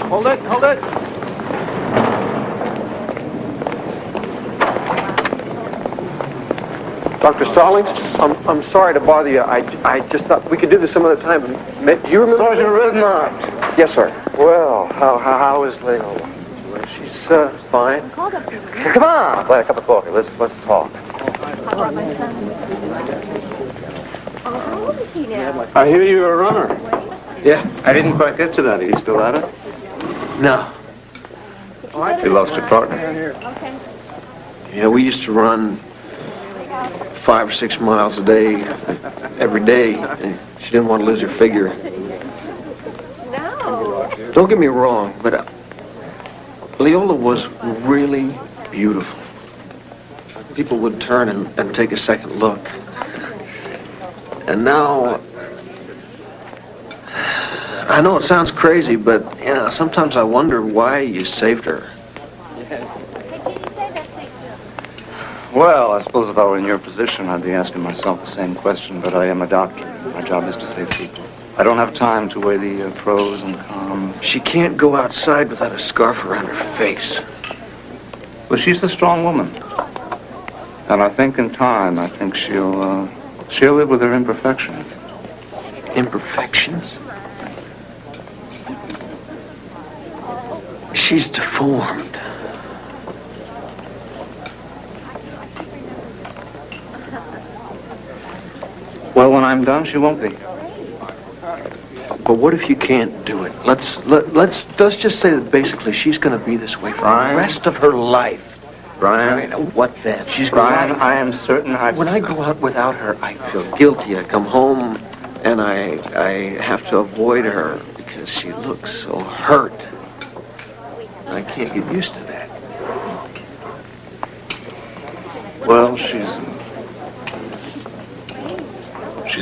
Hold it, hold it. Dr. Stallings, I'm sorry to bother you. I just thought we could do this some other time. Do you remember? Sergeant Redknapp. Yes, sir. Well, how is Leo? Well, she's fine. Come on, play a cup of coffee. Let's talk. I hear you're a runner. Yeah. I didn't quite get to that. Are you still at it? No. You lost your partner. Yeah, we used to run 5 or 6 miles a day, every day, and she didn't want to lose her figure. Don't get me wrong, but Leola was really beautiful. People would turn and take a second look. And now, I know it sounds crazy, but you know, sometimes I wonder why you saved her. Well, I suppose if I were in your position, I'd be asking myself the same question, but I am a doctor. My job is to save people. I don't have time to weigh the pros and cons. She can't go outside without a scarf around her face. But she's a strong woman. And I think in time, she'll live with her imperfections. Imperfections? She's deformed. Well, when I'm done, she won't be. But what if you can't do it? Let's just say that basically she's going to be this way for the rest of her life. Brian? I mean, what then? She's Brian, going I am certain when I go out without her, I feel guilty. I come home and I have to avoid her because she looks so hurt. I can't get used to that. Well, she's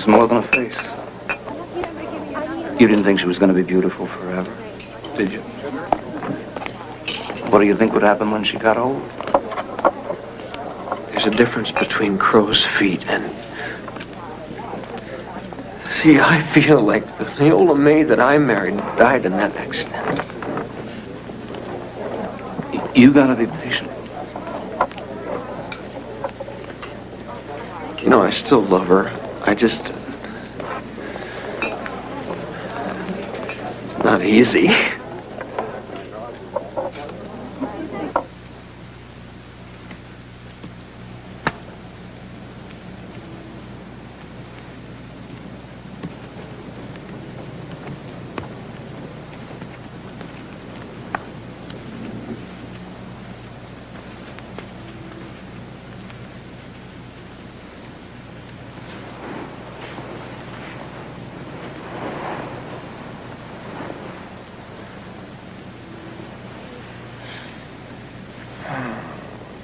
more than a face. You didn't think she was going to be beautiful forever, did you? What do you think would happen when she got old? There's a difference between crow's feet and... See, I feel like the old maid that I married died in that accident. You gotta be patient. You know, I still love her. I just... It's not easy.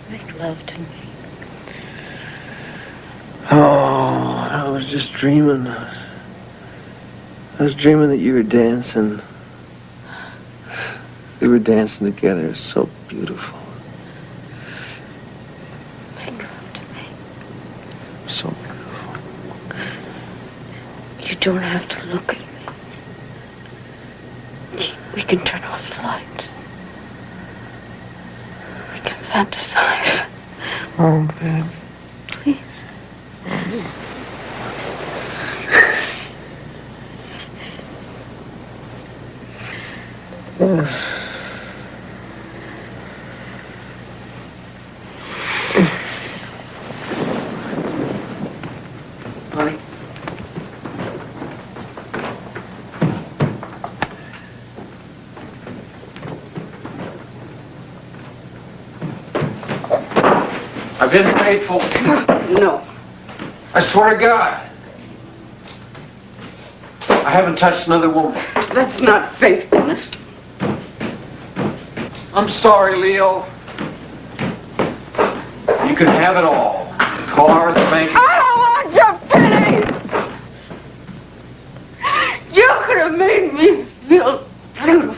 Make love to me. Oh, I was just dreaming. I was dreaming that you were dancing. We were dancing together. It was so beautiful. Make love to me. So beautiful. You don't have to look at me. We can turn off the lights. We can fantasize. Oh, babe. Please. Honey. I've been faithful. No. I swear to God. I haven't touched another woman. That's not faithfulness. I'm sorry, Leo. You can have it all. Car, the bank. I don't want your pity! You could have made me feel beautiful.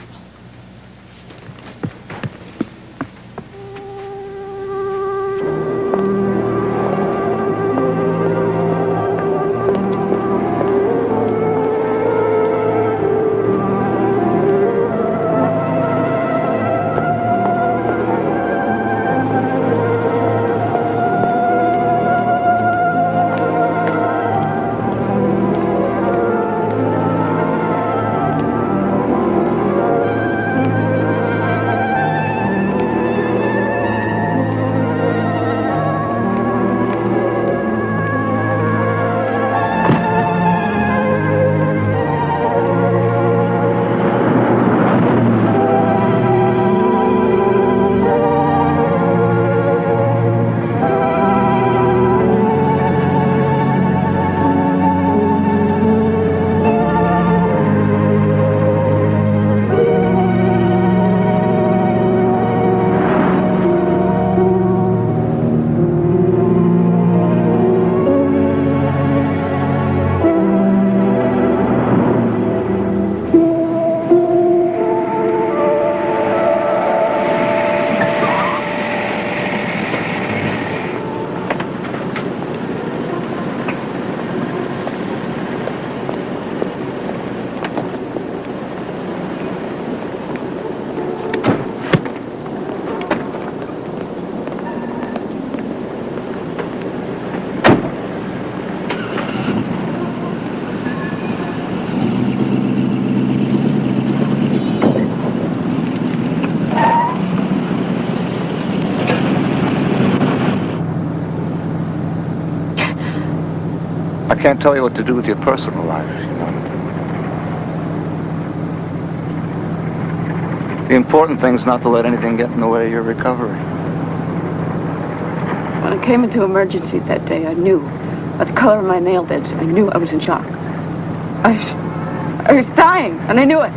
I can't tell you what to do with your personal life, you know. The important thing is not to let anything get in the way of your recovery. When I came into emergency that day, I knew, by the color of my nail beds, I knew I was in shock. I was dying, and I knew it.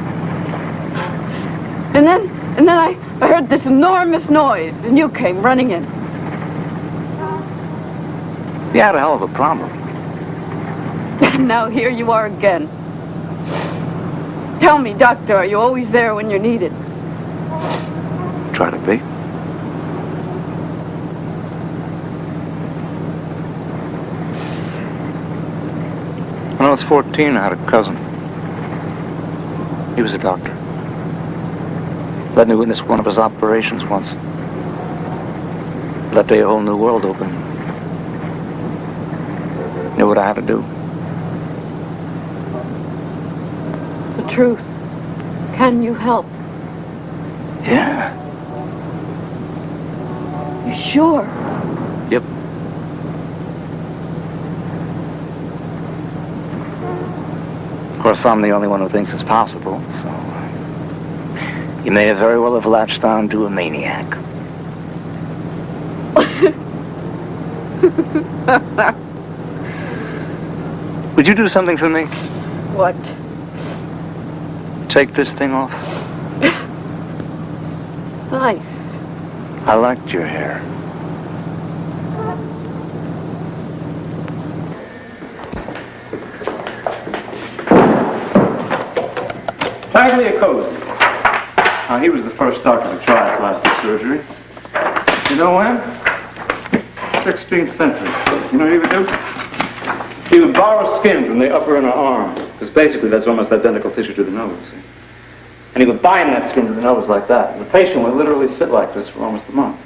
And then I heard this enormous noise, and you came running in. You had a hell of a problem. And now here you are again. Tell me, doctor, are you always there when you're needed? Try to be. When I was 14, I had a cousin. He was a doctor. Let me witness one of his operations once. That day, a whole new world opened. know what I had to do? The truth. Can you help? Yeah. You sure? Yep. Of course, I'm the only one who thinks it's possible, so... You may very well have latched on to a maniac. Would you do something for me? What? Take this thing off. Nice. I liked your hair. Paglia Cozy. Now, he was the first doctor to try plastic surgery. You know when? 16th century. You know what he would do? He would borrow skin from the upper inner arm, because basically that's almost identical tissue to the nose. And he would bind that skin to the nose like that. And the patient would literally sit like this for almost a month.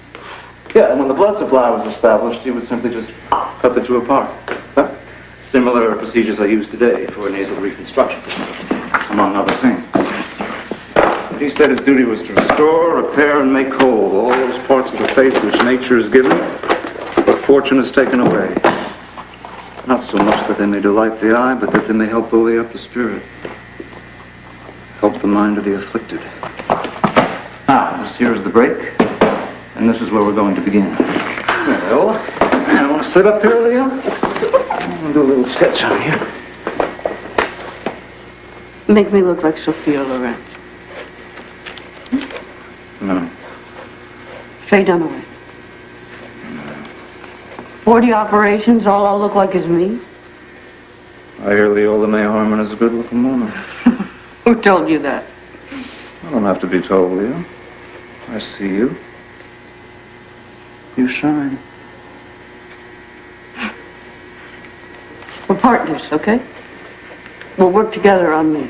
Yeah, and when the blood supply was established, he would simply just cut the two apart. Huh? Similar procedures I use today for nasal reconstruction, among other things. But he said his duty was to restore, repair, and make whole all those parts of the face which nature has given, but fortune has taken away. Not so much that they may delight the eye, but that they may help buoy up the spirit. Help the mind of the afflicted. Ah, this here is the break, and this is where we're going to begin. Well, I want to sit up here, Leo. I'll do a little sketch on you. Make me look like Sophia Loren. No. Faye Dunaway. 40 operations, all I'll look like is me? I hear Leola May Harmon is a good-looking woman. Who told you that? I don't have to be told, Leo. I see you. You shine. We're partners, okay? We'll work together on me.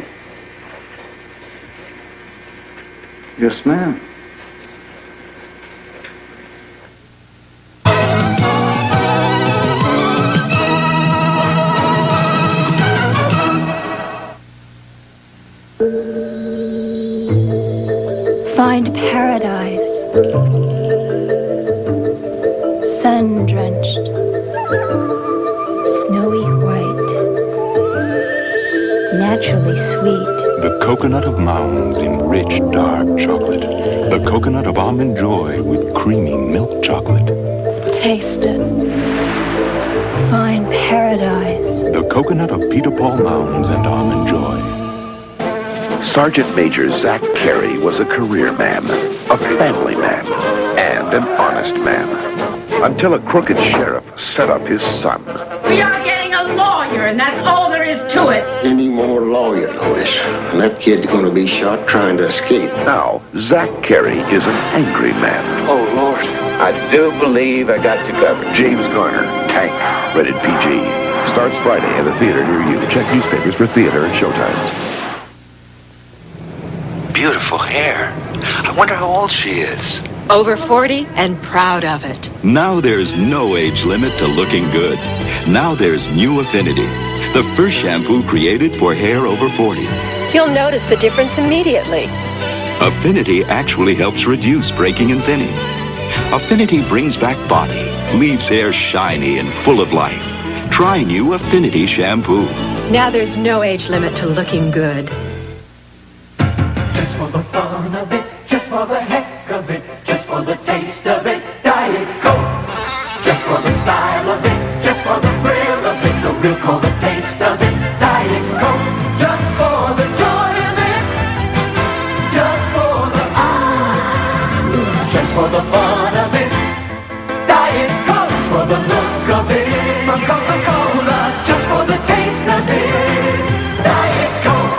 Yes, ma'am. Find paradise, sun-drenched, snowy white, naturally sweet. The coconut of mounds in rich, dark chocolate. The coconut of almond joy with creamy milk chocolate. Taste it. Find paradise. The coconut of Peter Paul mounds and almond joy. Sergeant Major Zach Carey was a career man, a family man, and an honest man. Until a crooked sheriff set up his son. We are getting a lawyer, and that's all there is to it. Any more lawyer noise, and that kid's going to be shot trying to escape. Now, Zach Carey is an angry man. Oh, Lord. I do believe I got you covered. James Garner, Tank, rated PG. Starts Friday at a theater near you. Check newspapers for theater and showtimes. Beautiful hair. I wonder how old she is. Over 40 and proud of it. Now there's no age limit to looking good. Now there's New Affinity, the first shampoo created for hair over 40. You'll notice the difference immediately. Affinity actually helps reduce breaking and thinning. Affinity brings back body, leaves hair shiny and full of life. Try new Affinity shampoo. Now there's no age limit to looking good. Just for the fun of it, just for the heck of it, just for the taste of it, Diet Coke. Just for the style of it, just for the thrill of it, the real cold the taste of it, Diet Coke. Just for the joy of it, just for the just for the fun of it, Diet Coke. Just for the look of it, from Coca-Cola, just for the taste of it, Diet Coke.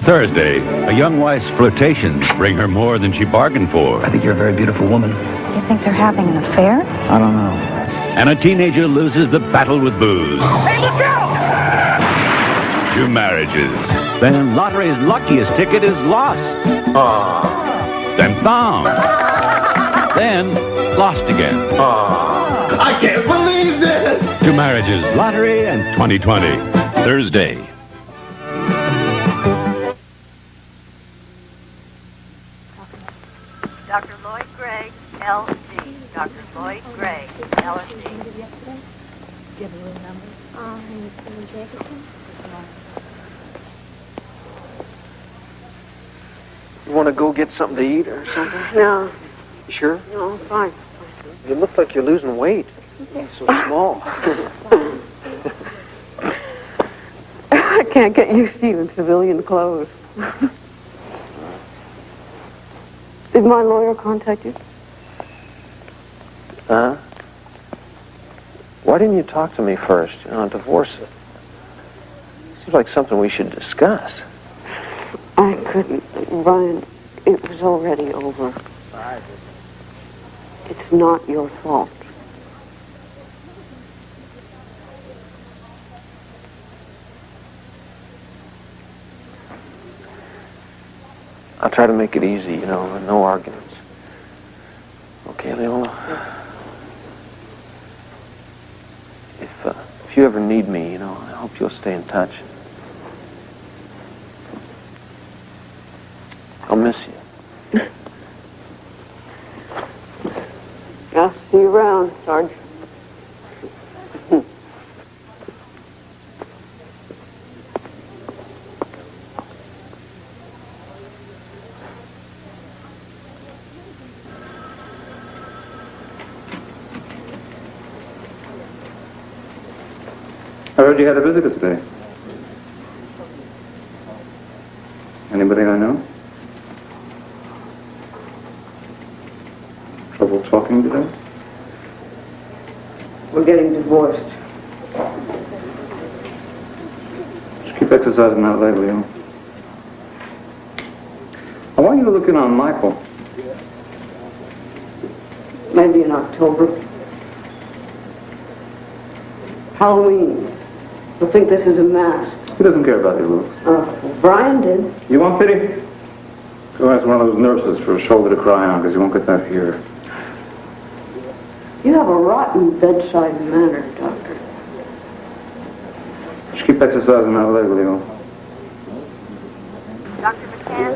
Thursday, a young wife's flirtations bring her more than she bargained for. I think you're a very beautiful woman. You think they're having an affair? I don't know. And a teenager loses the battle with booze. Hey, look out! 2 marriages. Then lottery's luckiest ticket is lost. Then found. Then lost again. I can't believe this! To marriages, lottery, and 2020. Thursday. Dr. Lloyd Gregg, L.D. Dr. Lloyd Gregg, L.D. Give a little number. You want to go get something to eat or something? No. You sure? No, I'm fine. You look like you're losing weight. You're so small. I can't get used to you in civilian clothes. Did my lawyer contact you? Huh? Why didn't you talk to me first? Divorce it. Seems like something we should discuss. I couldn't. Brian, it was already over. It's not your fault. I'll try to make it easy, no arguments. Okay, Leola? If you ever need me, I hope you'll stay in touch. I'll miss you. I'll see you around, Sarge. I heard you had a visitor today. Anybody I know? Trouble talking today? We're getting divorced. Just keep exercising that leg, Leo. I want you to look in on Michael. Maybe in October. Halloween. He'll think this is a mask. He doesn't care about your looks. Brian did. You want pity? Go ask one of those nurses for a shoulder to cry on, because you won't get that here. You have a rotten bedside manner, Doctor. Just keep exercising that leg, Leo. Dr. McCann?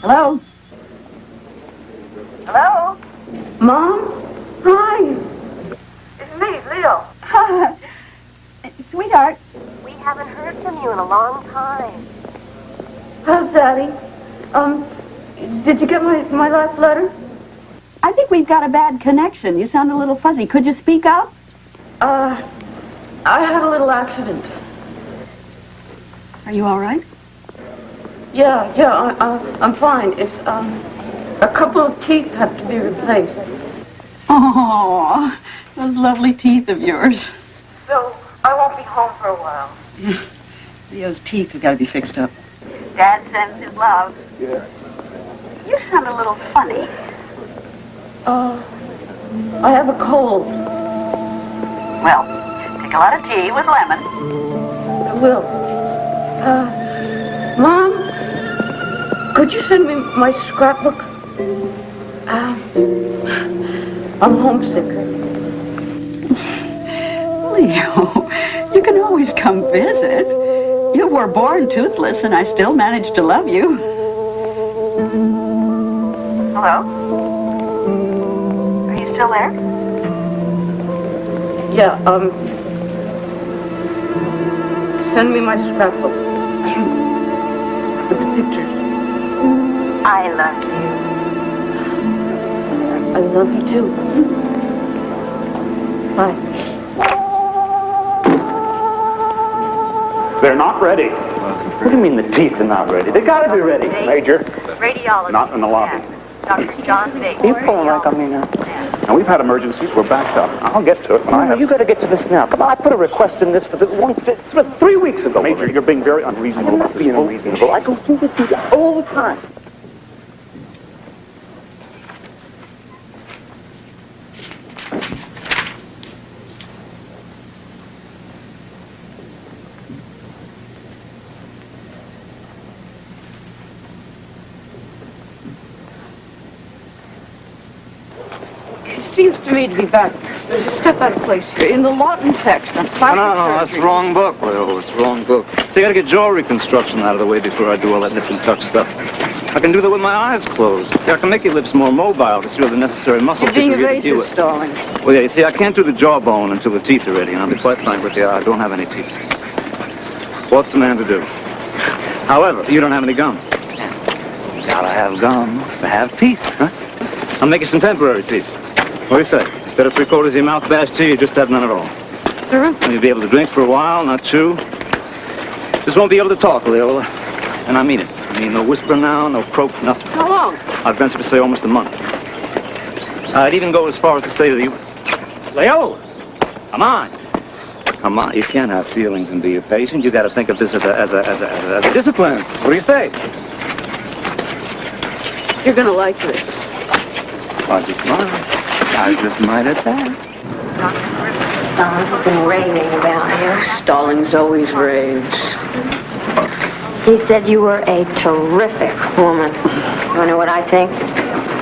Hello? Hello? Mom? Hi. It's me, Leo. Sweetheart. We haven't heard from you in a long time. How's Daddy? Did you get my last letter? I think we've got a bad connection. You sound a little fuzzy. Could you speak up? I had a little accident. Are you all right? Yeah, I'm fine. It's, a couple of teeth have to be replaced. Oh, those lovely teeth of yours. So, I won't be home for a while. Leo's teeth have got to be fixed up. Dad sends his love. Yeah. You sound a little funny. I have a cold. Well, take a lot of tea with lemon. I will. Mom, could you send me my scrapbook? I'm homesick. Leo, you can always come visit. You were born toothless, and I still managed to love you. Hello? Are you still there? Yeah, send me my scrapbook. With the pictures. I love you. I love you too. Bye. They're not ready. What do you mean the teeth are not ready? They gotta be ready. Major. Radiologist. Not in the lobby. Dr. John Bates. You pulling like on me now? Now, we've had emergencies. We're backed up. I'll get to it when I have... You gotta get to this now. Come on, I put a request in this for this one... 3 weeks ago. Major, you're being very unreasonable. I'm not being unreasonable. I go through this with you all the time. seems to me to be back. There's a step out of place here in the Lawton text on plastic No, that's the wrong book, Leo. It's the wrong book. See, I gotta get jaw reconstruction out of the way before I do all that nip and tuck stuff. I can do that with my eyes closed. See, I can make your lips more mobile to secure the necessary muscle You're being tissue to do evasive, it. Stalling. Well, yeah, you see, I can't do the jawbone until the teeth are ready, and I'll be quite frank with you, I don't have any teeth. What's a man to do? However, you don't have any gums. You gotta have gums to have teeth, huh? I'll make you some temporary teeth. What do you say? Instead of 3/4 of your mouth bashed to you just have none at all. Sure. And you'll be able to drink for a while, not chew. Just won't be able to talk, Leo. And I mean it. I mean no whisper now, no croak, nothing. How long? I'd venture to say almost a month. I'd even go as far as to say to you, Leo, come on. Come on, you can't have feelings and be a patient. You got to think of this as a discipline. What do you say? You're gonna like this. I just might at that. Stallings has been raving about you. Stallings always raves. He said you were a terrific woman. You wanna know what I think?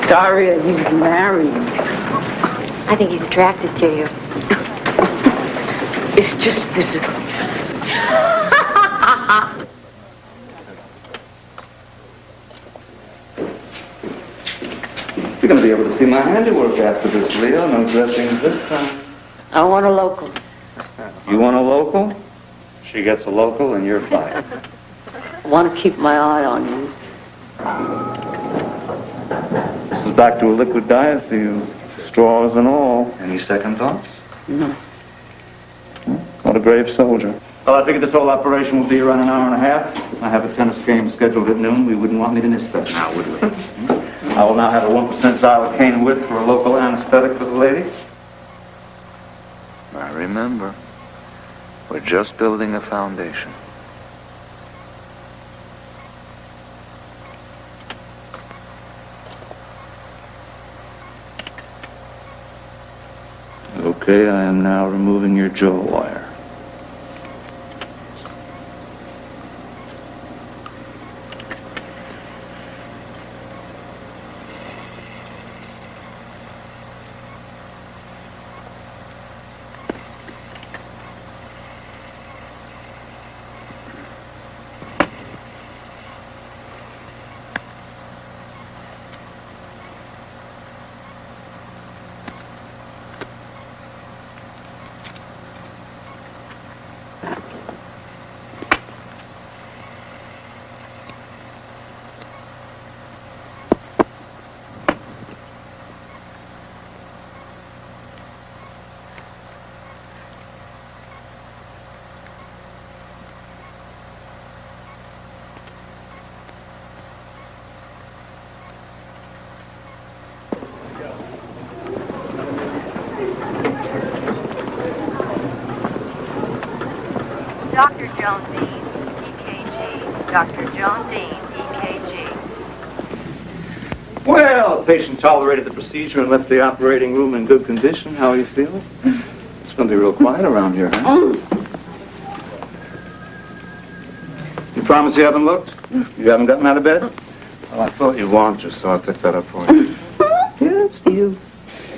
Daria, he's married. I think he's attracted to you. It's just physical. You're going to be able to see my handiwork after this, Leo. No dressings this time. I want a local. You want a local? She gets a local and you're fired. I want to keep my eye on you. This is back to a liquid diet for you. Straws and all. Any second thoughts? No. What a brave soldier. Well, I figured this whole operation would be around an hour and a half. I have a tennis game scheduled at noon. We wouldn't want me to miss that now, would we? I will now have a 1% xylocaine with for a local anesthetic for the lady. I remember. We're just building a foundation. Okay, I am now removing your jaw wire. Dr. Joan Dean, EKG. Dr. Joan Dean, EKG. Well, the patient tolerated the procedure and left the operating room in good condition. How are you feeling? It's going to be real quiet around here, huh? You promise you haven't looked? You haven't gotten out of bed? Well, I thought you wanted to, so I picked that up for you. Yeah, it's for you.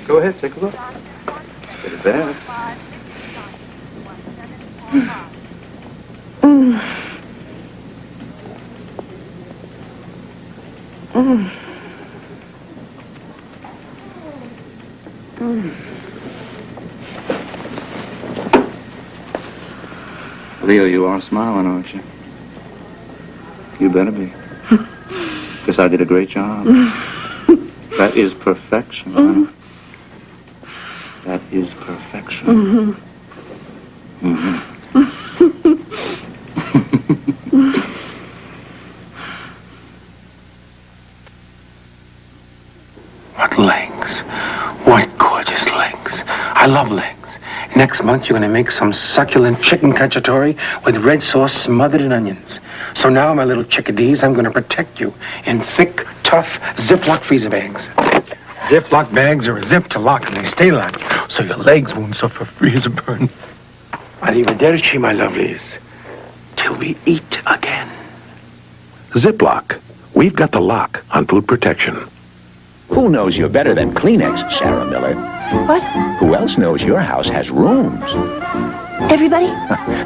Go ahead, take a look. Let's go to bed. Leo, you are smiling, aren't you? You better be. Because I did a great job. That is perfection. Huh? That is perfection. What legs. What gorgeous legs. I love legs. Next month, you're going to make some succulent chicken cacciatore with red sauce smothered in onions. So now, my little chickadees, I'm going to protect you in thick, tough Ziploc freezer bags. Ziploc bags are a zip to lock, and they stay locked, so your legs won't suffer freezer burn. Arrivederci, my lovelies. Till we eat again. Ziploc. We've got the lock on food protection. Who knows you better than Kleenex, Sarah Miller? What? Who else knows your house has rooms? Everybody?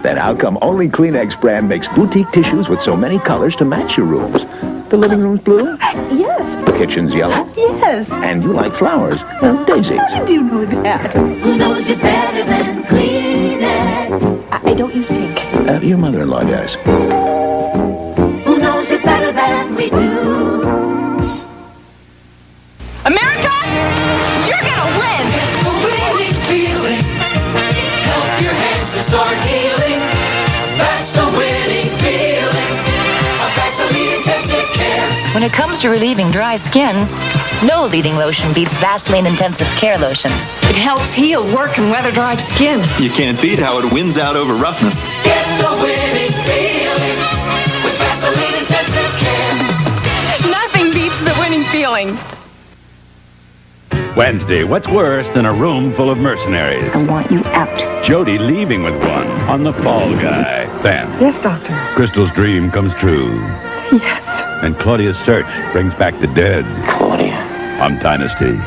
Then how come only Kleenex brand makes boutique tissues with so many colors to match your rooms? The living room's blue? Yes. The kitchen's yellow? Yes. And you like flowers? Daisies. How do you know that? Who knows you better than Kleenex? I don't use pink. Your mother-in-law does. Who knows you better than we do? America, you're gonna win! Get the winning feeling. Help your hands to start healing. That's the winning feeling. A Vaseline Intensive Care. When it comes to relieving dry skin, no leading lotion beats Vaseline Intensive Care Lotion. It helps heal work and weather-dried skin. You can't beat how it wins out over roughness. Get the winning feeling with Vaseline Intensive Care. Nothing beats the winning feeling. Wednesday, what's worse than a room full of mercenaries? I want you out. Jody leaving with one on the Fall Guy. Then, Yes, Doctor. Crystal's dream comes true. Yes. And Claudia's search brings back the dead. Claudia. On Dynasty.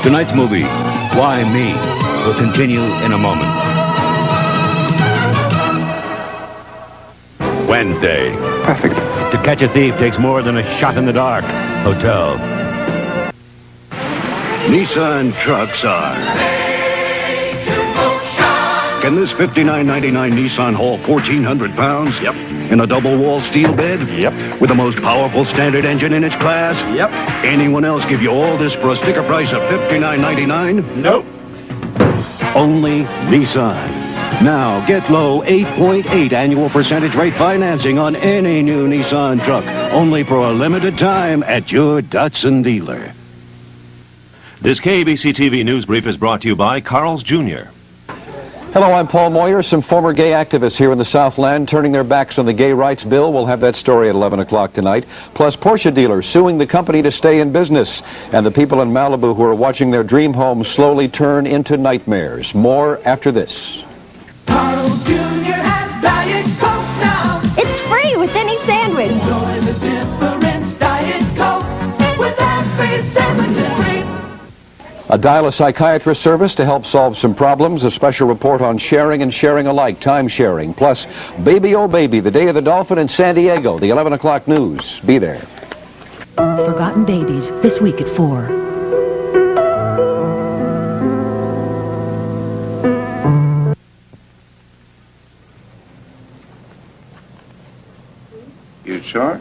Tonight's movie, Why Me, will continue in a moment. Wednesday. Perfect. To catch a thief takes more than a shot in the dark. Hotel. Nissan trucks are. Can this $59.99 Nissan haul 1,400 pounds? Yep. In a double-wall steel bed? Yep. With the most powerful standard engine in its class? Yep. Anyone else give you all this for a sticker price of $59.99? Nope. Only Nissan. Now, get low 8.8 annual percentage rate financing on any new Nissan truck. Only for a limited time at your Datsun dealer. This KABC TV news brief is brought to you by Carl's Jr. Hello, I'm Paul Moyer. Some former gay activists here in the Southland turning their backs on the gay rights bill. We'll have that story at 11 o'clock tonight. Plus, Porsche dealers suing the company to stay in business. And the people in Malibu who are watching their dream homes slowly turn into nightmares. More after this. Carl's Jr. has Diet Coke now. It's free with any sandwich. Enjoy the difference. Diet Coke with every sandwich is free. A Dial a Psychiatrist service to help solve some problems. A special report on sharing and sharing alike, time sharing. Plus, Baby Oh Baby, the Day of the Dolphin in San Diego, the 11 o'clock news. Be there. Forgotten Babies, this week at 4. You sure?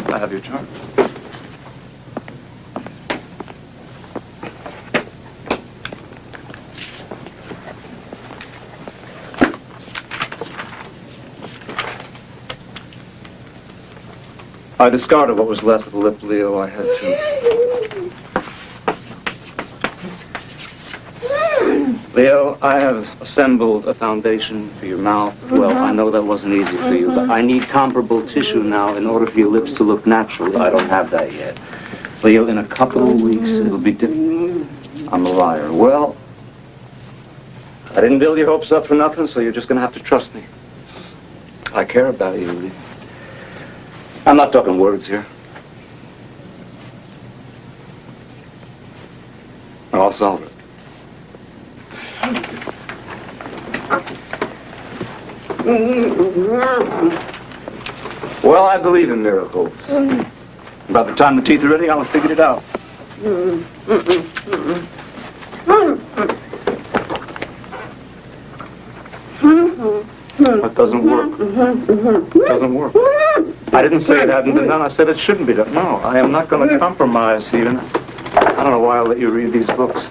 I have your chart. I discarded what was left of the lip, Leo. I had to. Leo, I have assembled a foundation for your mouth. Well, I know that wasn't easy for you, but I need comparable tissue now in order for your lips to look natural. I don't have that yet. Leo, in a couple of weeks, it'll be different. I'm a liar. Well, I didn't build your hopes up for nothing, so you're just going to have to trust me. I care about you, Leo. I'm not talking words here. I'll solve it. Well, I believe in miracles. By the time the teeth are ready, I'll have figured it out. That doesn't work. It doesn't work. I didn't say it hadn't been done. I said it shouldn't be done. No, I am not going to compromise, Stephen. I don't know why I'll let you read these books.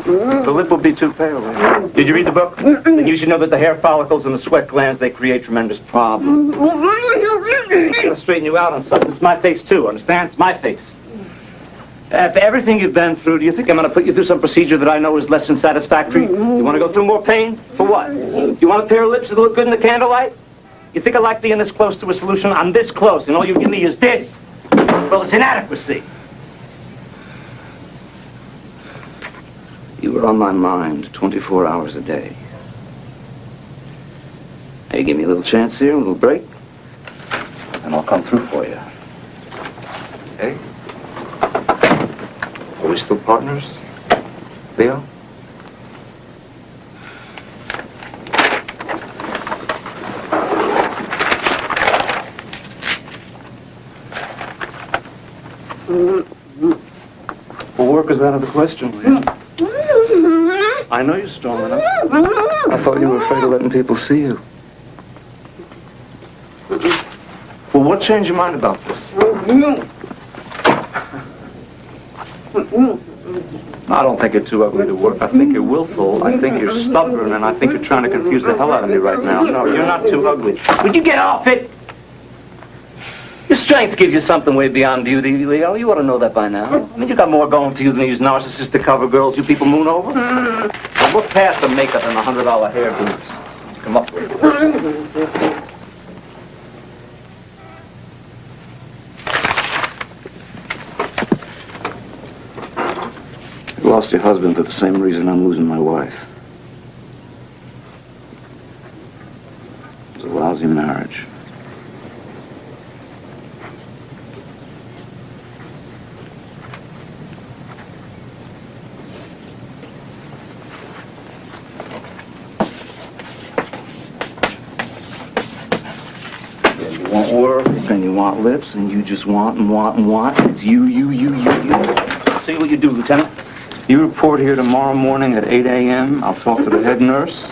The lip will be too pale. Did you read the book? Then you should know that the hair follicles and the sweat glands, they create tremendous problems. I'm going to straighten you out on something. It's my face, too, understand? It's my face. After everything you've been through, do you think I'm going to put you through some procedure that I know is less than satisfactory? You want to go through more pain? For what? You want a pair of lips that look good in the candlelight? You think I like being this close to a solution? I'm this close, and all you give me is this. Well, it's inadequacy. You were on my mind 24 hours a day. Hey, give me a little chance here, a little break, and I'll come through for you. Hey? Are we still partners, Leo? Well, work is out of the question, Leo. I know you're strong enough. I thought you were afraid of letting people see you. Well, what changed your mind about this? I don't think you're too ugly to work. I think you're willful. I think you're stubborn, and I think you're trying to confuse the hell out of me right now. No, you're not too ugly. Would you get off it? Your strength gives you something way beyond beauty, Leo. You ought to know that by now. I mean, you got more going for you than these narcissistic cover girls you people moon over. Well, look past the makeup and the $100 hairdos. Come up with it. You lost your husband for the same reason I'm losing my wife. It was a lousy marriage. You want work, and you want lips, and you just want and want and want. It's you. See what you do, Lieutenant. You report here tomorrow morning at 8 a.m. I'll talk to the head nurse.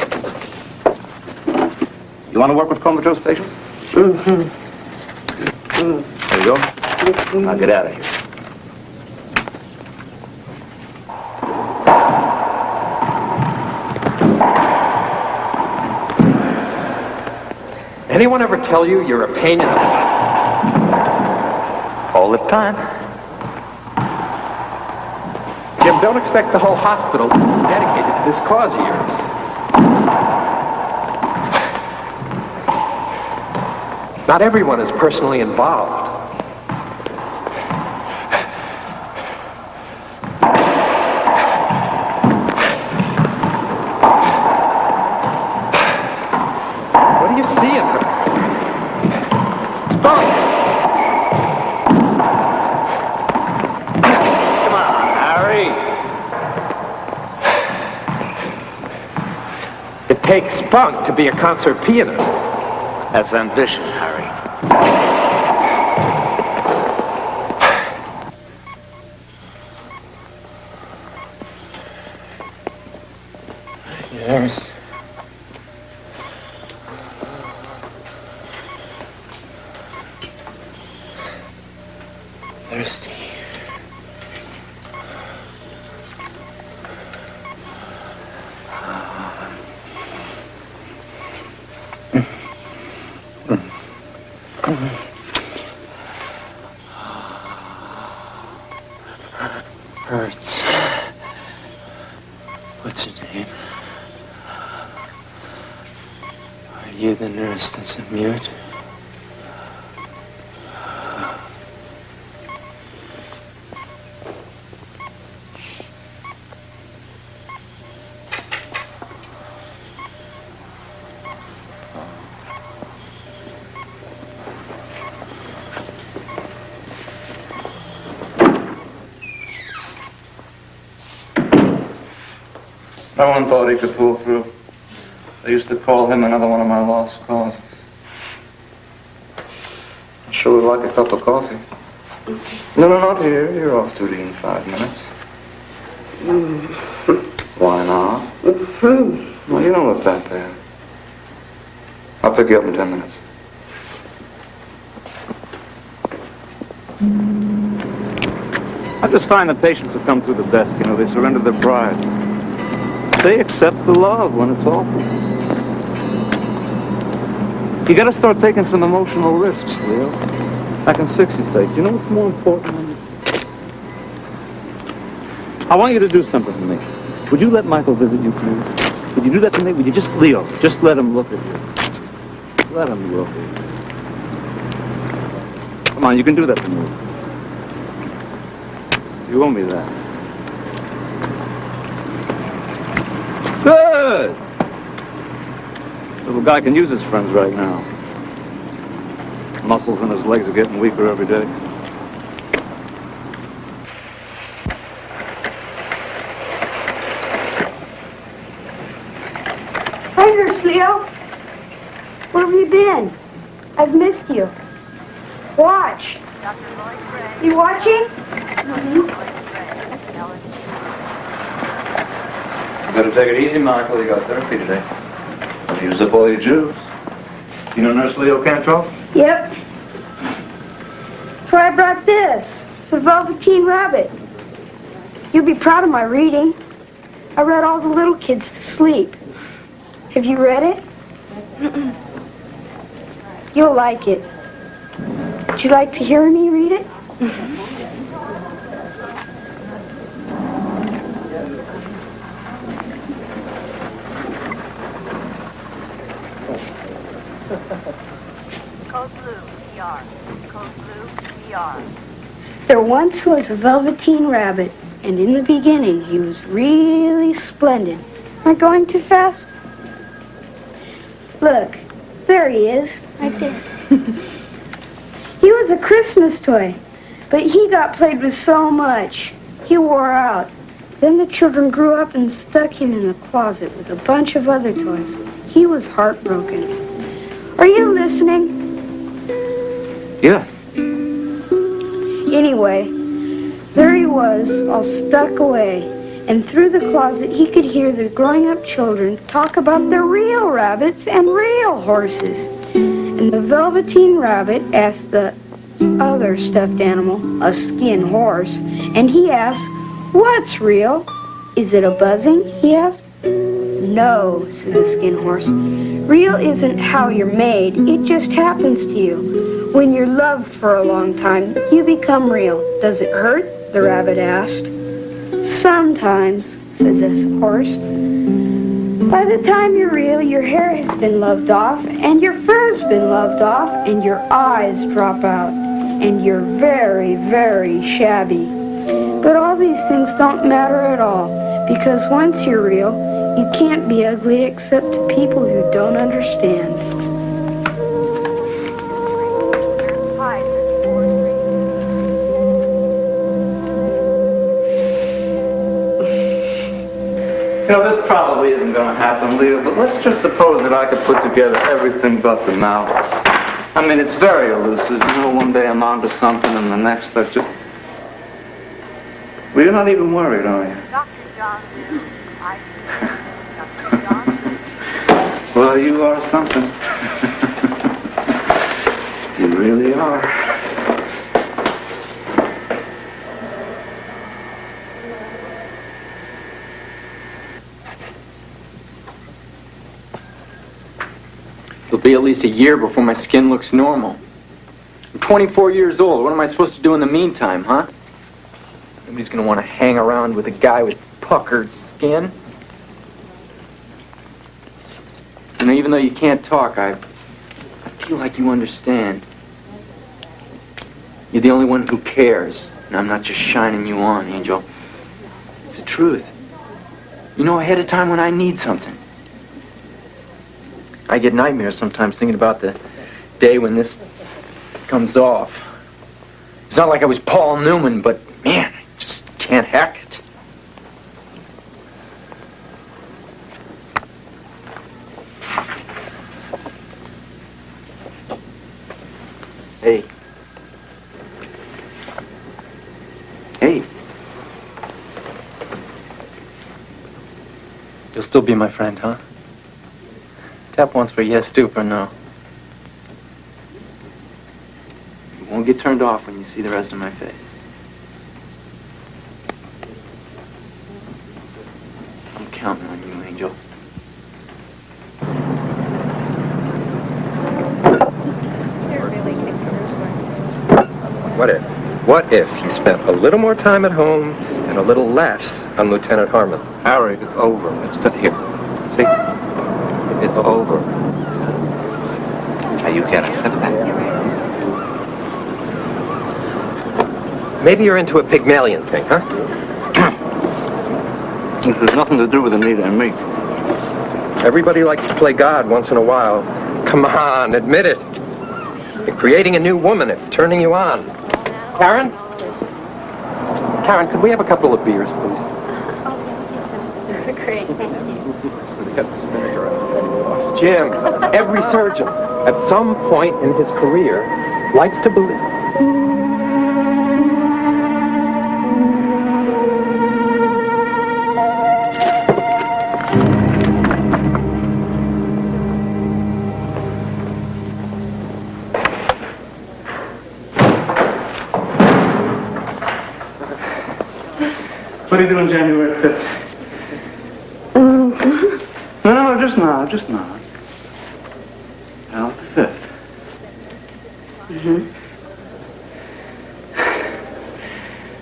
You want to work with comatose patients? Mm-hmm. There you go. Now get out of here. Anyone ever tell you you're a pain in the butt? All the time. Jim, don't expect the whole hospital to be dedicated to this cause of yours. Not everyone is personally involved. What do you see in her? Spunk! Come on, Harry. It takes spunk to be a concert pianist. That's ambition, Harry. Yes. Thirsty. Hurts. What's your name? Are you the nurse that's a mute? No one thought he could pull through. They used to call him another one of my lost causes. I sure would like a cup of coffee. No, not here. You're off duty in 5 minutes. Why not? Well, you don't look that bad. I'll pick you up in 10 minutes. I just find the patients who come through the best, you know, they surrender their pride. They accept the love when it's awful. You gotta start taking some emotional risks, Leo. I can fix your face. You know what's more important than I want you to do something for me. Would you let Michael visit you, please? Would you do that for me? Would you just, Leo, just let him look at you. Let him look at you. Come on, you can do that for me. You owe me that. Good! Little guy can use his friends right now. Muscles in his legs are getting weaker every day. Hi, Nurse Leo. Where have you been? I've missed you. Watch. You watching? You better take it easy, Michael. You got therapy today. Don't use up all your juice. You know Nurse Leo can't talk? Yep. That's why I brought this. It's the Velveteen Rabbit. You'll be proud of my reading. I read all the little kids to sleep. Have you read it? You'll like it. Would you like to hear me read it? Code blue, ER. Code blue, ER. There once was a Velveteen Rabbit, and in the beginning he was really splendid. Am I going too fast? Look, there he is, right there. He was a Christmas toy, but he got played with so much, he wore out. Then the children grew up and stuck him in the closet with a bunch of other toys. He was heartbroken. Are you listening? Yeah. Anyway, there he was, all stuck away. And through the closet, he could hear the growing-up children talk about the real rabbits and real horses. And the Velveteen Rabbit asked the other stuffed animal, a skin horse, and he asked, "What's real? Is it a buzzing?" he asked. "No," said the skin horse. "Real isn't how you're made. It just happens to you. When you're loved for a long time, you become real. Does it hurt?" the rabbit asked. "Sometimes," said the horse. "By the time you're real, your hair has been loved off, and your fur's been loved off, and your eyes drop out, and you're very, very shabby. But all these things don't matter at all, because once you're real, you can't be ugly except to people who don't understand." You know, this probably isn't going to happen, Leo, but let's just suppose that I could put together everything but the mouth. I mean, it's very elusive. You know, one day I'm onto something, and the next I just... Well, you're not even worried, are you? Dr. Johnson, Well, you are something. You really are. It'll be at least a year before my skin looks normal. I'm 24 years old. What am I supposed to do in the meantime, huh? Nobody's gonna want to hang around with a guy with puckered skin. You know, even though you can't talk, I feel like you understand. You're the only one who cares, and I'm not just shining you on, Angel. It's the truth. You know ahead of time when I need something. I get nightmares sometimes thinking about the day when this comes off. It's not like I was Paul Newman, but man, I just can't hack it. Hey. Hey. You'll still be my friend, huh? Tap once for yes, two for no. You won't get turned off when you see the rest of my face. I'm counting on you, Angel. What if he spent a little more time at home and a little less on Lieutenant Harmon? Harry, it's over. Here. See? It's over. Now you can't accept that. Maybe you're into a Pygmalion thing, huh? This has nothing to do with Anita and me. Everybody likes to play God once in a while. Come on, admit it. You're creating a new woman. It's turning you on. Karen? Karen, could we have a couple of beers, please? Great. Jim, every surgeon, at some point in his career, likes to believe... What are you doing January 5th? No, just nod. How's the 5th?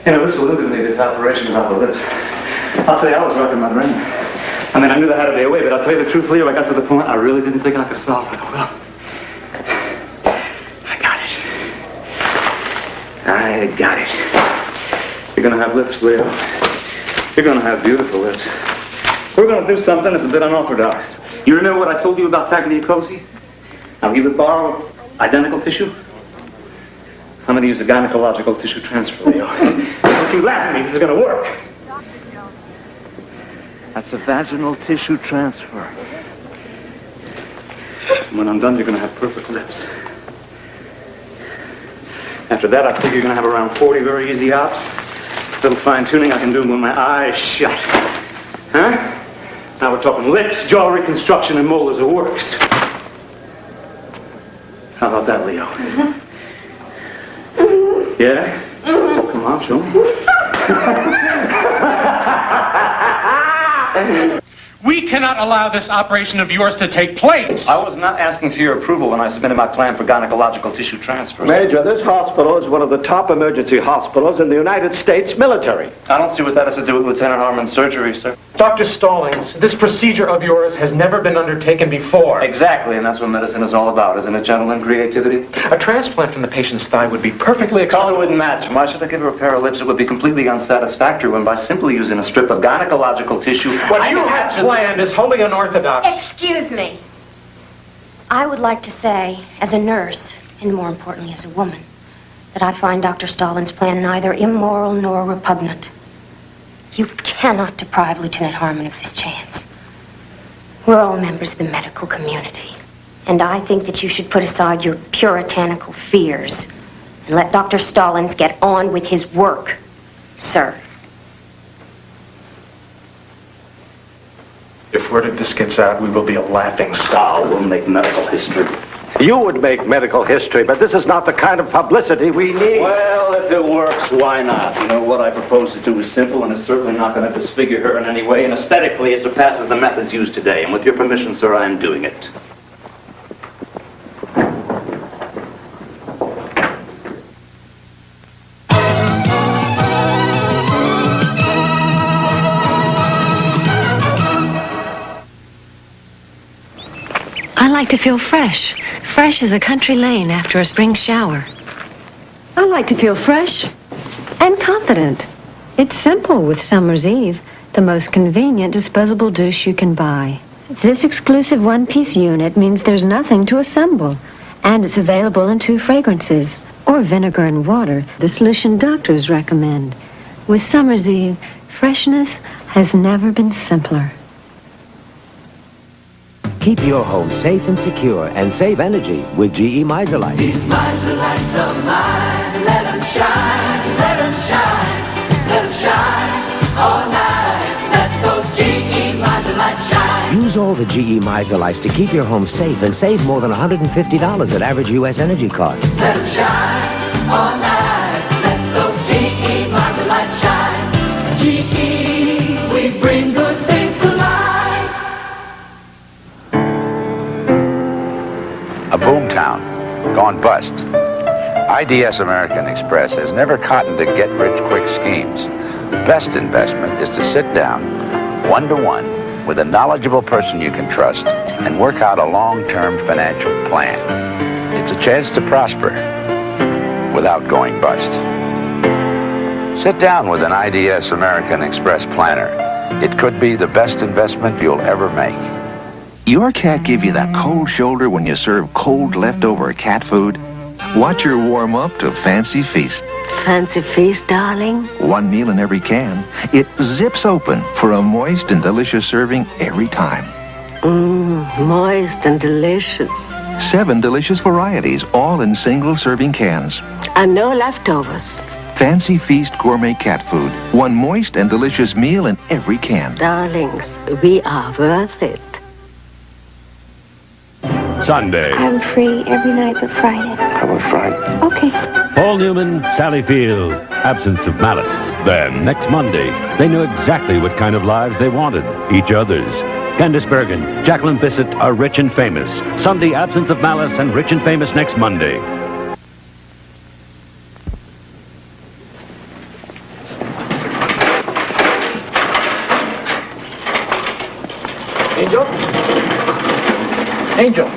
You know, this will eliminate this operation about the lips. I'll tell you, I was rocking my brain. I mean, I knew there had to be a way, but I'll tell you the truth, Leo, I got to the point I really didn't think I could solve it. Well, I got it. You're gonna have lips, Leo. You're gonna have beautiful lips. We're gonna do something that's a bit unorthodox. You remember what I told you about tagliacosi? I'll give it borrow identical tissue. I'm gonna use the gynecological tissue transfer, Leo. Don't you laugh at me, this is gonna work. That's a vaginal tissue transfer. When I'm done, you're gonna have perfect lips. After that, I figure you're gonna have around 40 very easy ops. Little fine-tuning I can do with my eyes shut. Huh? Now we're talking lips, jaw reconstruction, and molars of works. How about that, Leo? Yeah? Oh, come on, show me. We cannot allow this operation of yours to take place. I was not asking for your approval when I submitted my plan for gynecological tissue transfer. Major, this hospital is one of the top emergency hospitals in the United States military. I don't see what that has to do with Lieutenant Harmon's surgery, sir. Dr. Stallings, this procedure of yours has never been undertaken before. Exactly, and that's what medicine is all about, isn't it, gentlemen? Creativity? A transplant from the patient's thigh would be perfectly acceptable. Color wouldn't match. Why should I give her a pair of lips that would be completely unsatisfactory when by simply using a strip of gynecological tissue... What you have planned is wholly unorthodox. Excuse me. I would like to say, as a nurse, and more importantly as a woman, that I find Dr. Stallings' plan neither immoral nor repugnant. You cannot deprive Lieutenant Harmon of this chance. We're all members of the medical community. And I think that you should put aside your puritanical fears and let Dr. Stallings get on with his work, sir. If word of this gets out, we will be a laughing stock. We'll make medical history. You would make medical history, but this is not the kind of publicity we need. Well, if it works, why not? You know, what I propose to do is simple, and it's certainly not going to disfigure her in any way, and aesthetically it surpasses the methods used today. And with your permission, sir, I am doing it. I like to feel fresh. Fresh as a country lane after a spring shower. I like to feel fresh and confident. It's simple with Summer's Eve, the most convenient disposable douche you can buy. This exclusive one-piece unit means there's nothing to assemble, and it's available in 2 fragrances, or vinegar and water, the solution doctors recommend. With Summer's Eve, freshness has never been simpler. Keep your home safe and secure and save energy with GE Miserlight. These miser lights of mine, let them shine, let them shine, let them shine all night. Let those GE miser lights shine. Use all the GE Miserlights to keep your home safe and save more than $150 at average U.S. energy costs. Let them shine all night. Let those GE miser lights shine. GE, we bring good things to life. A boomtown, gone bust. IDS American Express has never cottoned to get-rich-quick schemes. The best investment is to sit down, one-to-one, with a knowledgeable person you can trust and work out a long-term financial plan. It's a chance to prosper without going bust. Sit down with an IDS American Express planner. It could be the best investment you'll ever make. Your cat give you that cold shoulder when you serve cold leftover cat food? Watch her warm up to Fancy Feast. Fancy feast, darling. One meal in every can. It zips open for a moist and delicious serving every time. Moist and delicious. 7 delicious varieties, all in single serving cans. And no leftovers. Fancy Feast gourmet cat food. One moist and delicious meal in every can. Darlings, we are worth it. Sunday. I'm free every night but Friday. How about Friday? Okay. Paul Newman, Sally Field, Absence of Malice. Then, next Monday, they knew exactly what kind of lives they wanted, each other's. Candice Bergen, Jacqueline Bissett are Rich and Famous. Sunday, Absence of Malice and Rich and Famous next Monday. Angel? Angel.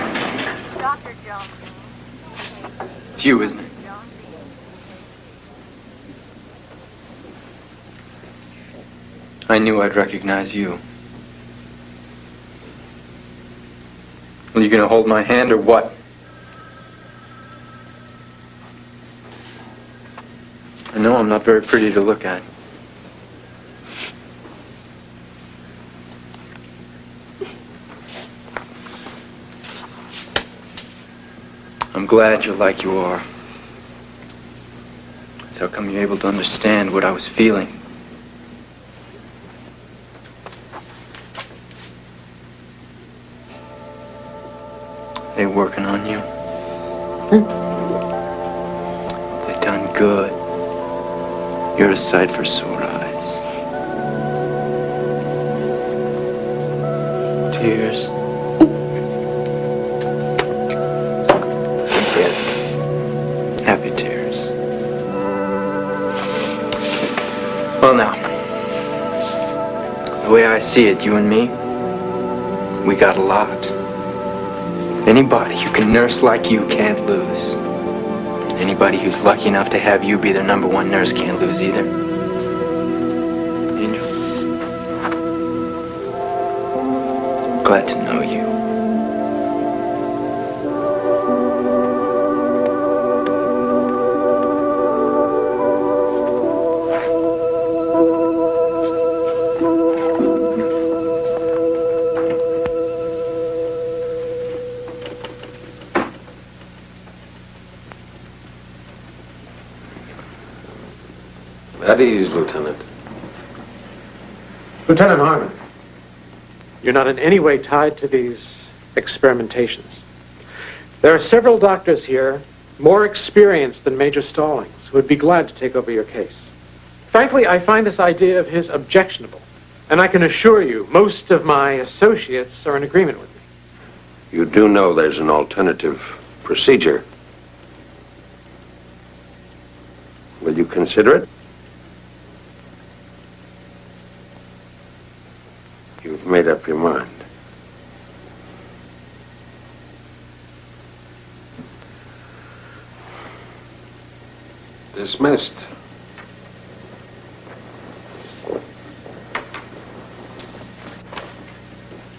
Dr. Jones. It's you, isn't it? I knew I'd recognize you. Well, you gonna hold my hand or what? I know I'm not very pretty to look at. I'm glad you're like you are. That's how come you're able to understand what I was feeling. They working on you. They done good. You're a sight for sore eyes. Tears. Forget it. Happy tears. Well now, the way I see it, you and me, we got a lot. Anybody who can nurse like you can't lose. Anybody who's lucky enough to have you be their #1 nurse can't lose either. Angel. Glad to know you. At ease, Lieutenant. Lieutenant Harmon, you're not in any way tied to these experimentations. There are several doctors here, more experienced than Major Stallings, who would be glad to take over your case. Frankly, I find this idea of his objectionable, and I can assure you, most of my associates are in agreement with me. You do know there's an alternative procedure. Will you consider it? You've made up your mind. Dismissed.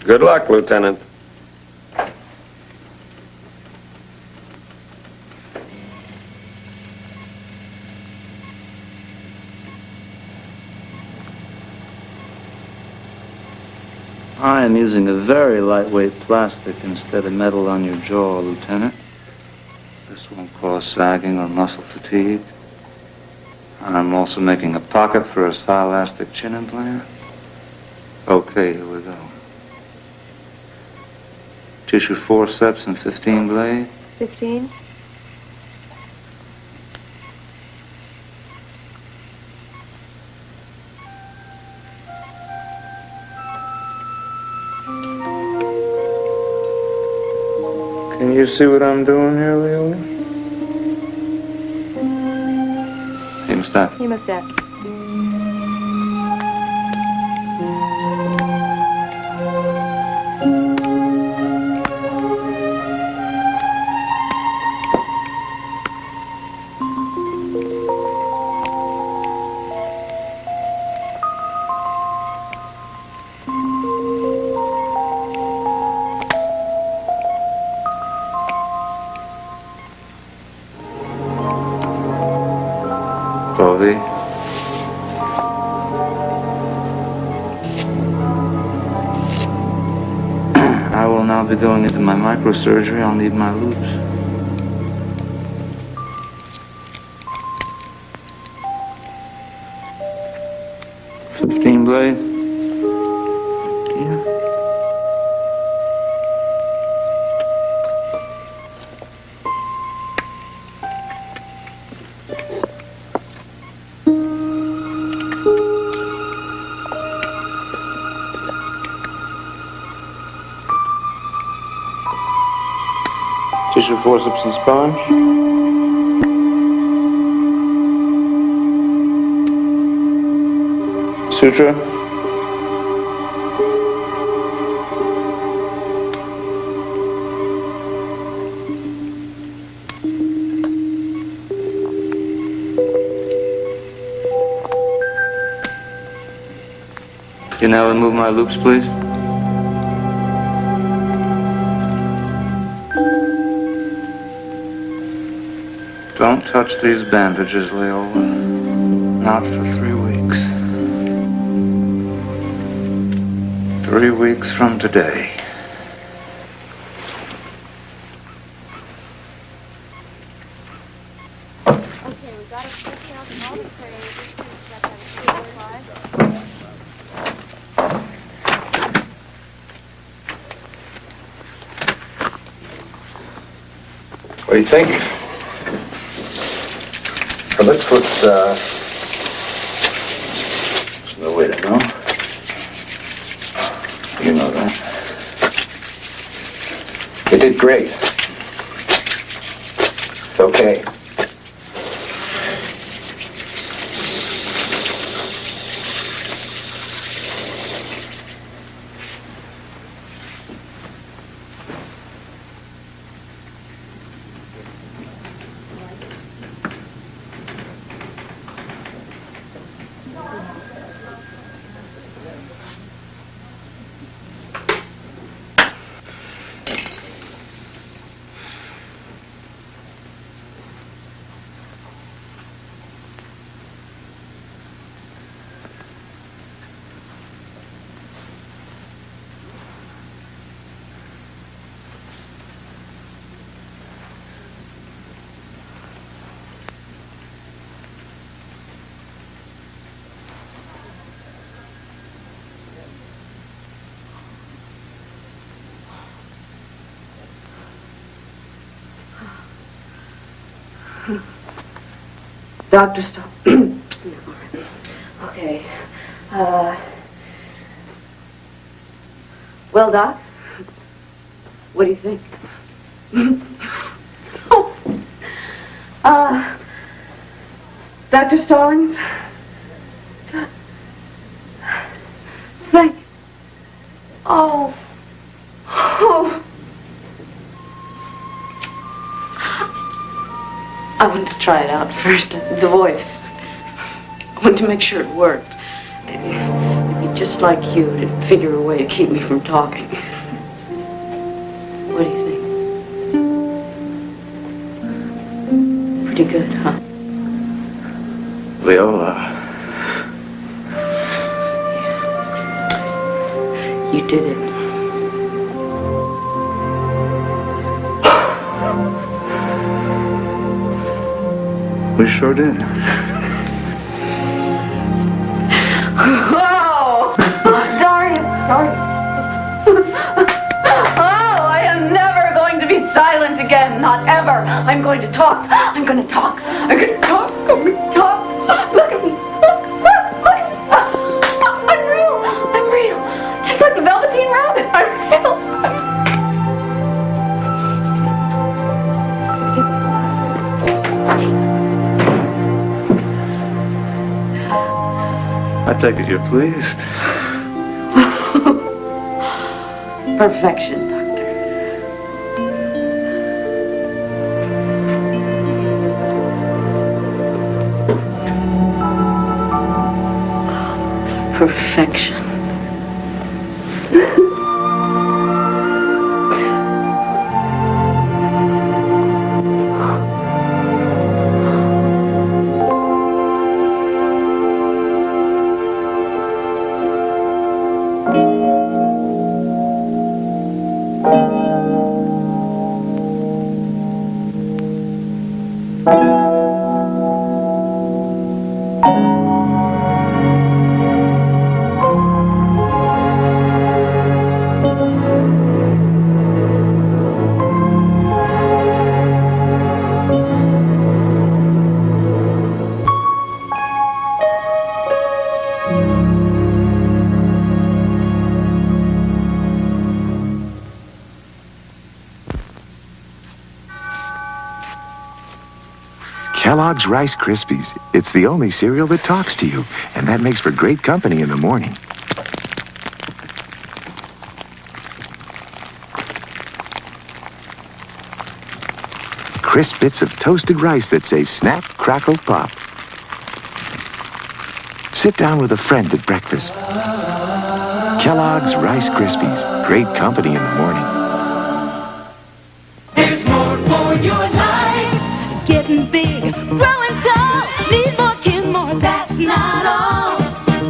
Good luck, Lieutenant. I am using a very lightweight plastic instead of metal on your jaw, Lieutenant. This won't cause sagging or muscle fatigue. I'm also making a pocket for a silastic chin implant. Okay, here we go. Tissue forceps and 15 blade. 15? Can you see what I'm doing here, Leo? Hemostat. Hemostat. I'll be going into my microsurgery, I'll need my loops. Blade? Yeah. Tissue forceps and sponge. Suture. You now remove my loops, please. Don't touch these bandages, Leola. Not for 3 weeks. 3 weeks from today. What do you think? Her lips look, there's no way to know. You know that. You did great. It's okay. Dr. Stop. Okay. Well, Doc, what do you think? Dr. Stallings? Thank... Oh. Oh. I wanted to try it out first, the voice. I wanted to make sure it worked. It'd be just like you to figure a way to keep me from talking. What do you think? Pretty good, huh? Leola. You did it. We sure did. Oh! Sorry. Oh, I am never going to be silent again. Not ever. I'm going to talk. I'm going to talk. I'm going to talk. I'm going to talk. Look at me. Look. I'm real. I'm real. Just like the Velveteen Rabbit. I'm real. I take it you're pleased. Perfection, Doctor. Perfection. Thank you. Kellogg's Rice Krispies. It's the only cereal that talks to you, and that makes for great company in the morning. Crisp bits of toasted rice that say snap, crackle, pop. Sit down with a friend at breakfast. Kellogg's Rice Krispies. Great company in the morning. There's more for your life. Getting big, growing tall. Need more, give more, that's not all.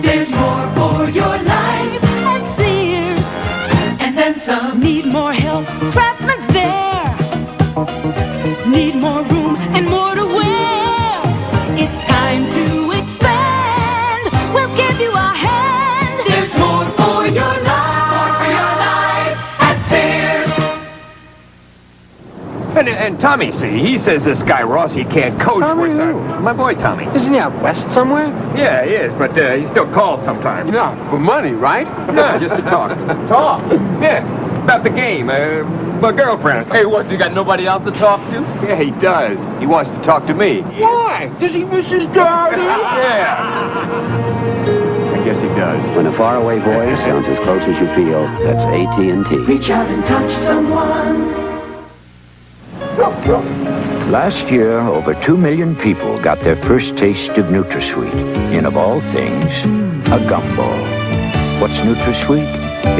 There's more for your life at Sears. And then some. Need more help, Craftsman's there. Need more room and more to wear. It's time to expand. We'll give you a hand. There's more for your life. More for your life at Sears. And Tommy, see, he says this guy Rossi can't coach. Tommy for who? my boy Tommy. Isn't he out west somewhere? Yeah, he is, but he still calls sometimes. Yeah, for money, right? No, just to talk. Talk? Yeah, about the game. My girlfriend. Hey, what's he got nobody else to talk to? Yeah, he does. He wants to talk to me. Why? Does he miss his daddy? Yeah. I guess he does. When a faraway voice sounds as close as you feel, that's AT&T. Reach out and touch someone. Last year, over 2 million people got their first taste of NutraSweet. And of all things, a gumball. What's NutraSweet?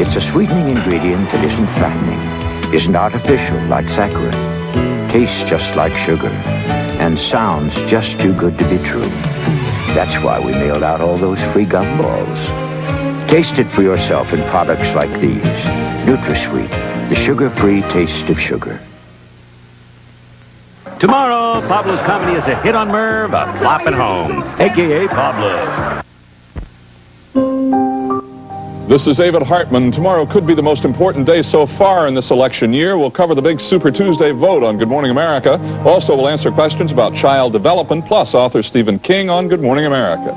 It's a sweetening ingredient that isn't fattening, isn't artificial like saccharin, tastes just like sugar, and sounds just too good to be true. That's why we mailed out all those free gumballs. Taste it for yourself in products like these. NutraSweet, the sugar-free taste of sugar. Tomorrow, Pablo's comedy is a hit on Merv, a flop at home, a.k.a. Pablo. This is David Hartman. Tomorrow could be the most important day so far in this election year. We'll cover the big Super Tuesday vote on Good Morning America. Also, we'll answer questions about child development, plus author Stephen King on Good Morning America.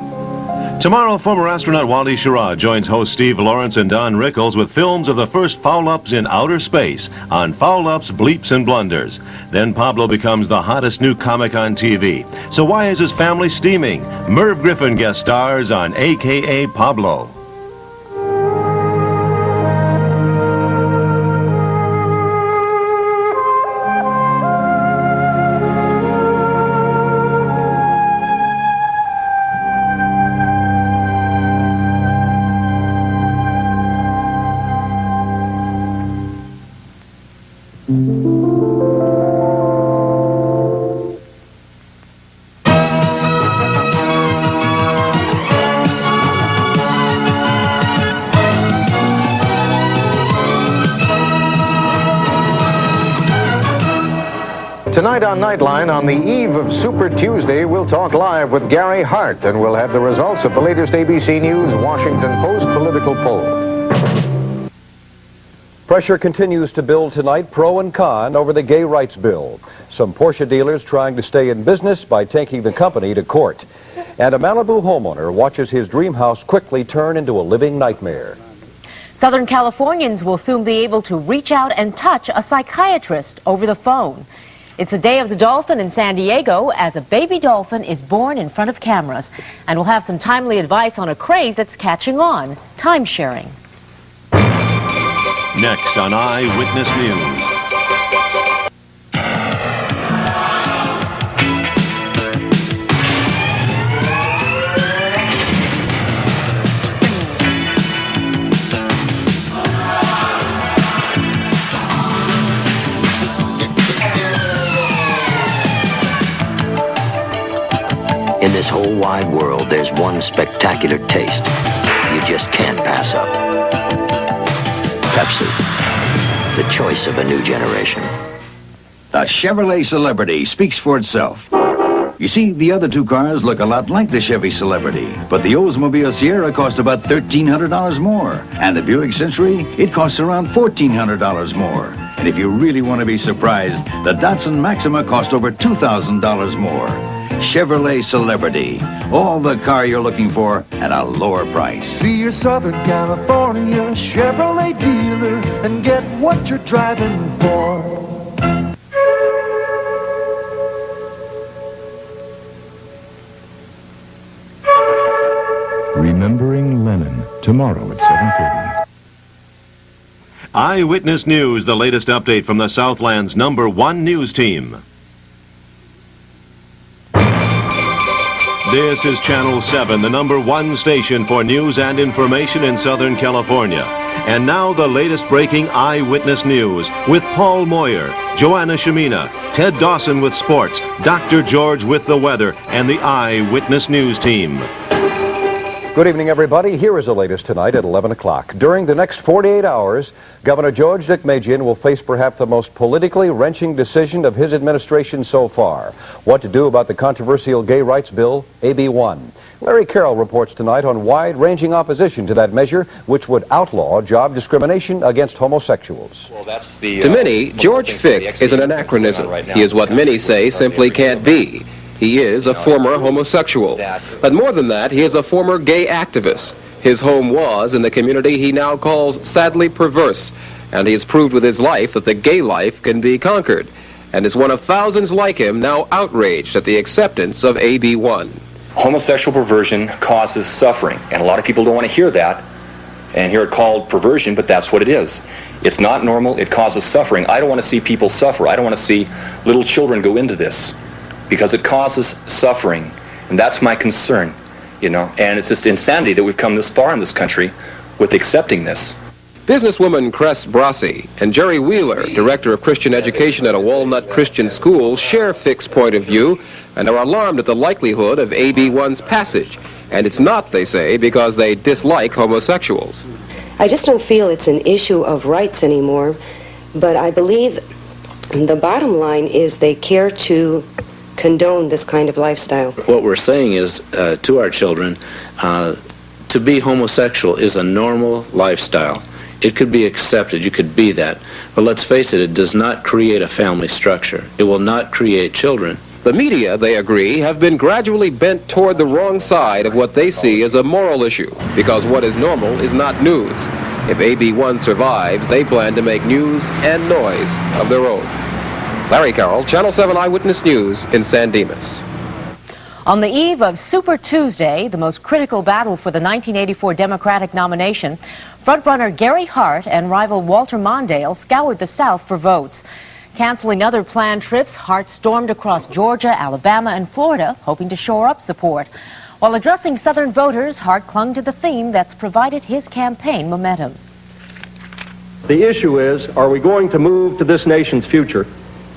Tomorrow, former astronaut Wally Schirra joins host Steve Lawrence and Don Rickles with films of the first foul-ups in outer space on foul-ups, bleeps, and blunders. Then Pablo becomes the hottest new comic on TV. So why is his family steaming? Merv Griffin guest stars on a.k.a. Pablo. Tonight on Nightline, on the eve of Super Tuesday, we'll talk live with Gary Hart, and we'll have the results of the latest ABC News Washington Post political poll. Pressure continues to build tonight, pro and con, over the gay rights bill. Some Porsche dealers trying to stay in business by taking the company to court. And a Malibu homeowner watches his dream house quickly turn into a living nightmare. Southern Californians will soon be able to reach out and touch a psychiatrist over the phone. It's the Day of the Dolphin in San Diego as a baby dolphin is born in front of cameras. And we'll have some timely advice on a craze that's catching on, time-sharing. Next on Eyewitness News. In this whole wide world, there's one spectacular taste you just can't pass up. Pepsi, the choice of a new generation. The Chevrolet Celebrity speaks for itself. You see, the other two cars look a lot like the Chevy Celebrity, but the Oldsmobile Sierra costs about $1,300 more, and the Buick Century, it costs around $1,400 more. And if you really want to be surprised, the Datsun Maxima cost over $2,000 more. Chevrolet Celebrity, all the car you're looking for at a lower price. See your Southern California Chevrolet dealer and get what you're driving for. Remembering Lenin, tomorrow at 7:30. Eyewitness News, the latest update from the Southland's #1 news team. This is Channel 7, the #1 station for news and information in Southern California. And now the latest breaking Eyewitness News with Paul Moyer, Joanna Shemina, Ted Dawson with sports, Dr. George with the weather, and the Eyewitness News team. Good evening, everybody. Here is the latest tonight at 11 o'clock. During the next 48 hours, Governor George Deckmajian will face perhaps the most politically wrenching decision of his administration so far. What to do about the controversial gay rights bill, AB 1. Larry Carroll reports tonight on wide-ranging opposition to that measure, which would outlaw job discrimination against homosexuals. To many, George Fick is an anachronism. He is what many say simply can't be. He is a former homosexual. But more than that, he is a former gay activist. His home was in the community he now calls sadly perverse, and he has proved with his life that the gay life can be conquered, and is one of thousands like him now outraged at the acceptance of AB 1. Homosexual perversion causes suffering, and a lot of people don't want to hear that and hear it called perversion, but that's what it is. It's not normal. It causes suffering. I don't want to see people suffer. I don't want to see little children go into this, because it causes suffering, and that's my concern, you know. And it's just insanity that we've come this far in this country with accepting this. Businesswoman Cress Brasi and Jerry Wheeler, Director of Christian Education at a Walnut Christian School, share Fick's point of view and are alarmed at the likelihood of AB 1's passage. And it's not, they say, because they dislike homosexuals. I just don't feel it's an issue of rights anymore, but I believe the bottom line is they care to condone this kind of lifestyle. What we're saying is to our children, to be homosexual is a normal lifestyle. It could be accepted, you could be that. But let's face it, it does not create a family structure. It will not create children. The media, they agree, have been gradually bent toward the wrong side of what they see as a moral issue, because what is normal is not news. If AB 1 survives, they plan to make news and noise of their own. Larry Carroll, Channel 7 Eyewitness News in San Dimas. On the eve of Super Tuesday, the most critical battle for the 1984 Democratic nomination, frontrunner Gary Hart and rival Walter Mondale scoured the South for votes. Canceling other planned trips, Hart stormed across Georgia, Alabama, and Florida, hoping to shore up support. While addressing Southern voters, Hart clung to the theme that's provided his campaign momentum. The issue is, are we going to move to this nation's future,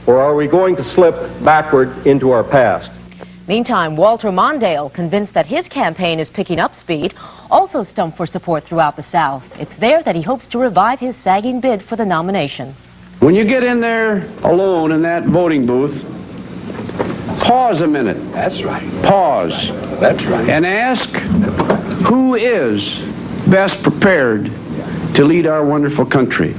or are we going to slip backward into our past? Meantime, Walter Mondale, convinced that his campaign is picking up speed, also stumped for support throughout the South. It's there that he hopes to revive his sagging bid for the nomination. When you get in there alone in that voting booth, pause a minute. That's right. Pause. That's right. And ask, who is best prepared to lead our wonderful country?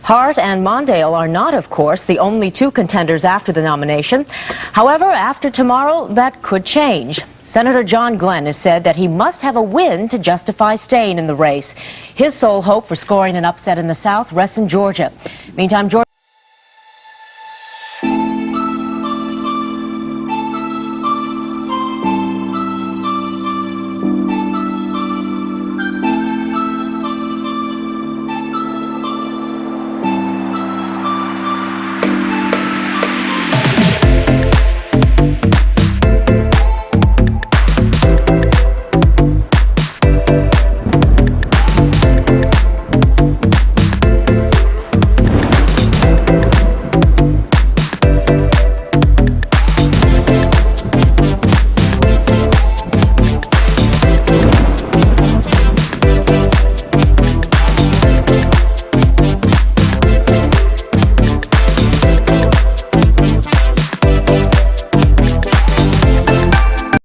Hart and Mondale are not, of course, the only two contenders after the nomination. However, after tomorrow, that could change. Senator John Glenn has said that he must have a win to justify staying in the race. His sole hope for scoring an upset in the South rests in Georgia. Meantime, Georgia